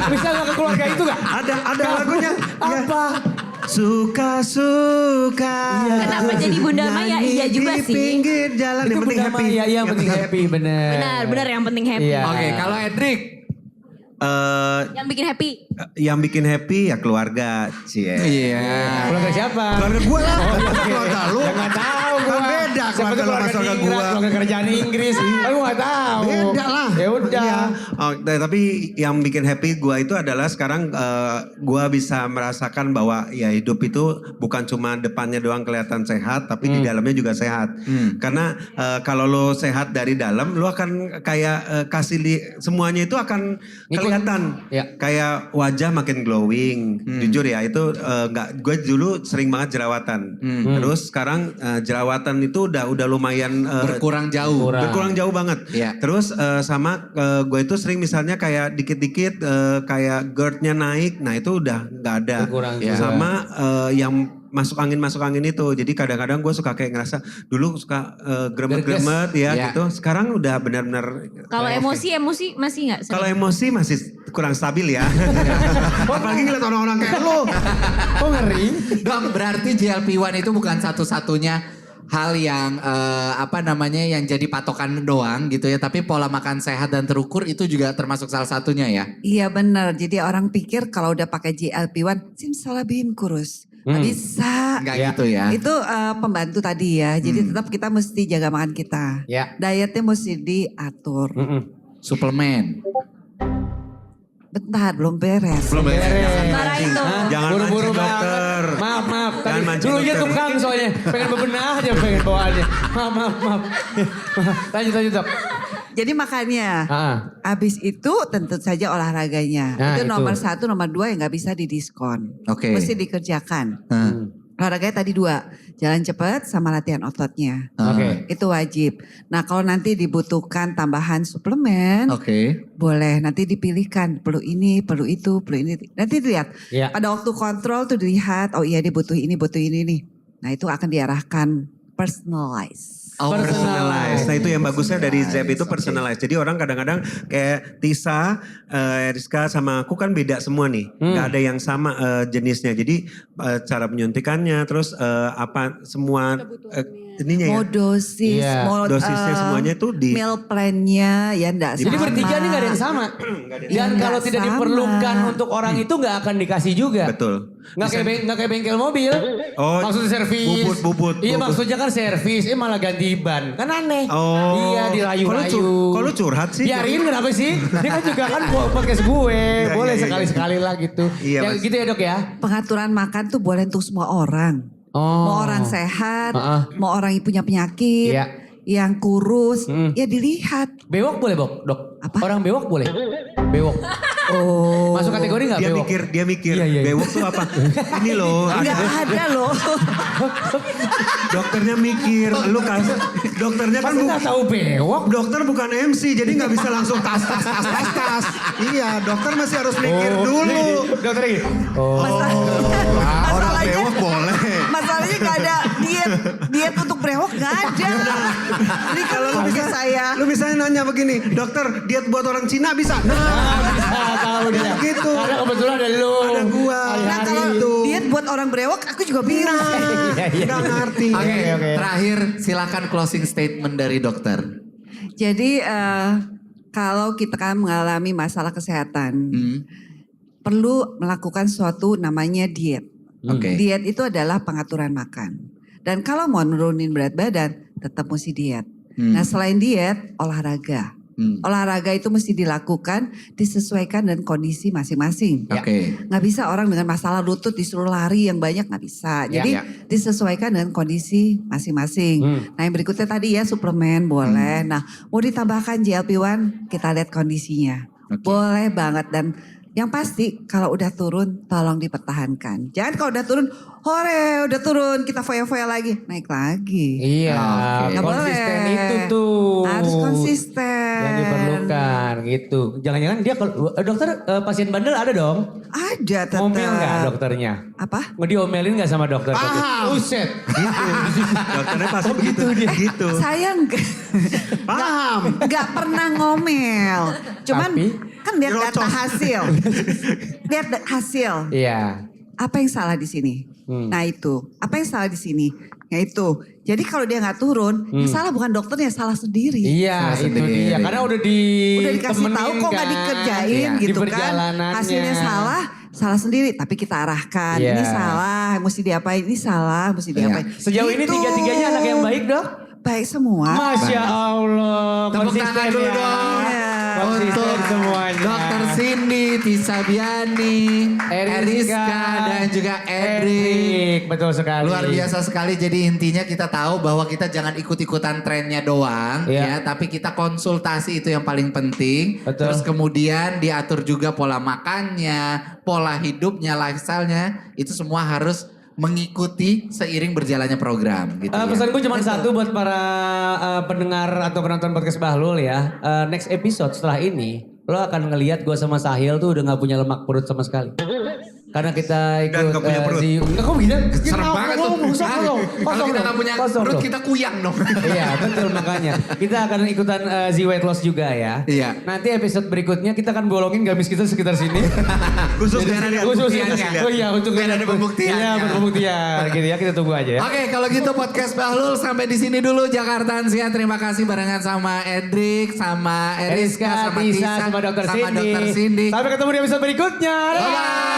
Bisa gak ke keluarga itu gak? Ada lagunya. Apa? Suka-suka. Kenapa jadi Bunda Maya? Iya juga di sih. pinggir jalan yang penting happy. Iya, yang penting happy, bener. benar yang penting happy. Iya. Oke, kalau Edric. Yang bikin happy. Yang bikin happy ya keluarga, Cie. Iya. Keluarga siapa? Keluarga gue lah. Keluarga lu. Ya gak tahu gue. Kan beda Siapa tuh keluarga lu sama keluarga Inggris, gua. keluarga kerjaan Inggris. Aku gak tahu. Beda lah. Ya udah. Iya. Oh, tapi yang bikin happy gue itu adalah sekarang gue bisa merasakan bahwa ya hidup itu bukan cuma depannya doang kelihatan sehat, tapi di dalamnya juga sehat. Karena kalau lo sehat dari dalam, lo akan kayak semuanya itu akan kelihatan. Ya. Kayak wajah makin glowing. Jujur ya itu nggak. Gue dulu sering banget jerawatan. Terus sekarang jerawatan itu udah lumayan Berkurang jauh. berkurang jauh banget. Iya. Terus sama gue itu sering misalnya kayak dikit-dikit kayak GERD-nya naik, nah itu udah nggak ada. Berkurang juga. Sama yang masuk angin itu. Jadi kadang-kadang gue suka kayak ngerasa dulu suka gremet-gremet ya Iya. gitu. Sekarang udah benar-benar. Kalau emosi masih nggak? sering? Kalau emosi masih kurang stabil ya. Apalagi ngeliat orang-orang kayak lo. Kok ngeri? Dok, berarti GLP-1 itu bukan satu-satunya hal yang yang jadi patokan doang gitu ya, tapi pola makan sehat dan terukur itu juga termasuk salah satunya ya. Iya benar. Jadi orang pikir kalau udah pakai GLP-1 simsalabim kurus. Nggak bisa. Enggak Ya. gitu ya. Itu pembantu tadi ya. Jadi tetap kita mesti jaga makan kita. Ya. Dietnya mesti diatur. Suplemen. Bentar, belum beres. Belum Sementara itu. Jangan Buru-buru mancing, banget. dokter. Maaf. Jangan Tadi mancing, dulunya dokter. tukang soalnya. Pengen bebenah aja pengen bawaannya. Maaf. Lanjut dok. Jadi makanya Ah. abis itu tentu saja olahraganya. Nah, itu itu. nomor 1, nomor 2 yang nggak bisa didiskon. Oke. Mesti dikerjakan. Olahraganya tadi 2, jalan cepat sama latihan ototnya. Oke. Itu wajib. Nah kalau nanti dibutuhkan tambahan suplemen, Oke. boleh nanti dipilihkan. Perlu ini, perlu itu, perlu ini. Nanti dilihat. Iya. Pada waktu kontrol tuh dilihat, oh iya dia butuh ini nih. Nah itu akan diarahkan personalize. Oh, Personalize. Nah itu yang bagusnya dari Zep itu Oke. personalize. Jadi orang kadang-kadang kayak Tisa, Eriska sama aku kan beda semua nih. Gak ada yang sama jenisnya. Jadi cara penyuntikannya, terus semua ininya ya. Mau dosis, Iya. mau Dosisnya semuanya tuh di... meal plan-nya ya enggak sama. Jadi bertiga nih gak ada yang sama. Dan Nggak kalau tidak sama. diperlukan untuk orang itu gak akan dikasih juga. Betul. Nggak kayak bengkel mobil. Oh, Maksudnya servis. bubut. Iya maksudnya kan servis. Malah ganti ban. Kan aneh. Oh. Iya dirayu-rayu. Kok lu curhat sih? Biarin kenapa sih? Dia kan juga kan podcast gue. Iya, Boleh iya, iya. sekali-sekali lah gitu. Iya, Ya Mas. gitu ya dok ya. Pengaturan makan tuh boleh untuk semua orang. Oh. Mau orang sehat, Heeh. mau orang yang punya penyakit. Iya. yang kurus, ya dilihat. Bewok boleh dok? Apa? Orang bewok boleh? Bewok. Oh. Masuk kategori gak Dia bewok? mikir, Iya. bewok tuh apa? Ini loh, Nggak ada loh. dokternya mikir, lu kasih, dokternya kan Masa gak tahu bewok? dokter bukan MC, jadi nggak bisa langsung tas. Iya, dokter masih harus mikir dulu. Dokter gini. Oh. Orang Masalahnya- bewok boleh. Masalahnya gak ada diet untuk brewok gak ada. Jadi kalau lu bisa Lu misalnya nanya begini, dokter diet buat orang Cina bisa? Nah, tahu dia. Gitu. Karena kebetulan ada lu. Ada gua. Nah kalau diet buat orang brewok aku juga bingung. Nggak ngerti. Oke, Oke. terakhir silakan closing statement dari dokter. Jadi kalau kita kan mengalami masalah kesehatan, perlu melakukan suatu namanya diet. Oke. Diet itu adalah pengaturan makan. Dan kalau mau nurunin berat badan, tetap mesti diet. Nah selain diet, olahraga. Olahraga itu mesti dilakukan, disesuaikan dengan kondisi masing-masing. Oke. Nggak bisa orang dengan masalah lutut disuruh lari yang banyak nggak bisa. Jadi Ya. disesuaikan dengan kondisi masing-masing. Nah yang berikutnya tadi ya suplemen boleh. Nah mau ditambahkan GLP-1 kita lihat kondisinya. Oke. Boleh banget dan yang pasti kalau udah turun tolong dipertahankan. Jangan kalau udah turun, hore udah turun kita foya-foya lagi, naik lagi. Iya, Oke. Nggak konsisten boleh. itu tuh. Harus konsisten. Yang diperlukan gitu. Jangan-jangan dia kalau dokter pasien bandel ada dong? Ada tetap. Ngomel nggak dokternya? Apa? Diomelin nggak sama dokter? Paham. Uset. Dokternya pasti begitu. Gitu. Saya Paham. nggak pernah ngomel. Cuman Tapi? kan lihat data Nyerocos. hasil. Lihat hasil. Iya. Apa yang salah di sini? Nah itu. Apa yang salah di sini? Ya itu. Jadi kalau dia nggak turun, yang salah bukan dokternya, salah sendiri. Iya, Salah itu sendiri. dia. Karena udah Dikasih tahu kok nggak dikerjain Iya, di gitu kan. perjalanannya. Hasilnya salah sendiri. Tapi kita arahkan. Iya. Ini salah, mesti diapain. Ini salah, mesti diapain. Sejauh ini Gitu. tiga-tiganya anak yang baik dok? Baik semua. Masya Allah. Tepuk tangan konsisten dulu ya. dong. Iya. Konsisten semuanya. Dokter Cindy, Tisa Biani, Eriska, dan juga Edric. Betul sekali. Luar biasa sekali. Jadi intinya kita tahu bahwa kita jangan ikut-ikutan trennya doang Iya. ya, tapi kita konsultasi itu yang paling penting. Betul. Terus kemudian diatur juga pola makannya, pola hidupnya, lifestyle-nya, itu semua harus mengikuti seiring berjalannya program gitu ya. Pesanku cuma satu buat para pendengar atau penonton podcast Bahlul ya. Next episode setelah ini, lo akan ngelihat gue sama Sahil tuh udah gak punya lemak perut sama sekali. Karena kita ikut Dan nggak punya perut. Enggak kok bisa? Serem banget tuh. Kalau kita nggak punya perut dong. kita kuyang dong. Iya betul makanya. Kita akan ikutan Z Weight Loss juga ya. Iya. Nanti episode berikutnya kita akan bolongin gamis kita sekitar sini. Khusus Biar ada Khusus pembuktiannya. Oh iya untuk Biar ada pembuktiannya. Iya pembuktian gitu ya kita tunggu aja ya. Oke, kalau gitu podcast Bahlul sampai di sini dulu Jakarta Ansia. Terima kasih barengan sama Edric, sama Eriska, sama Tisa, Tisa, sama Dr. sama Dr. Cindy. Sampai ketemu di episode berikutnya. Bye-bye.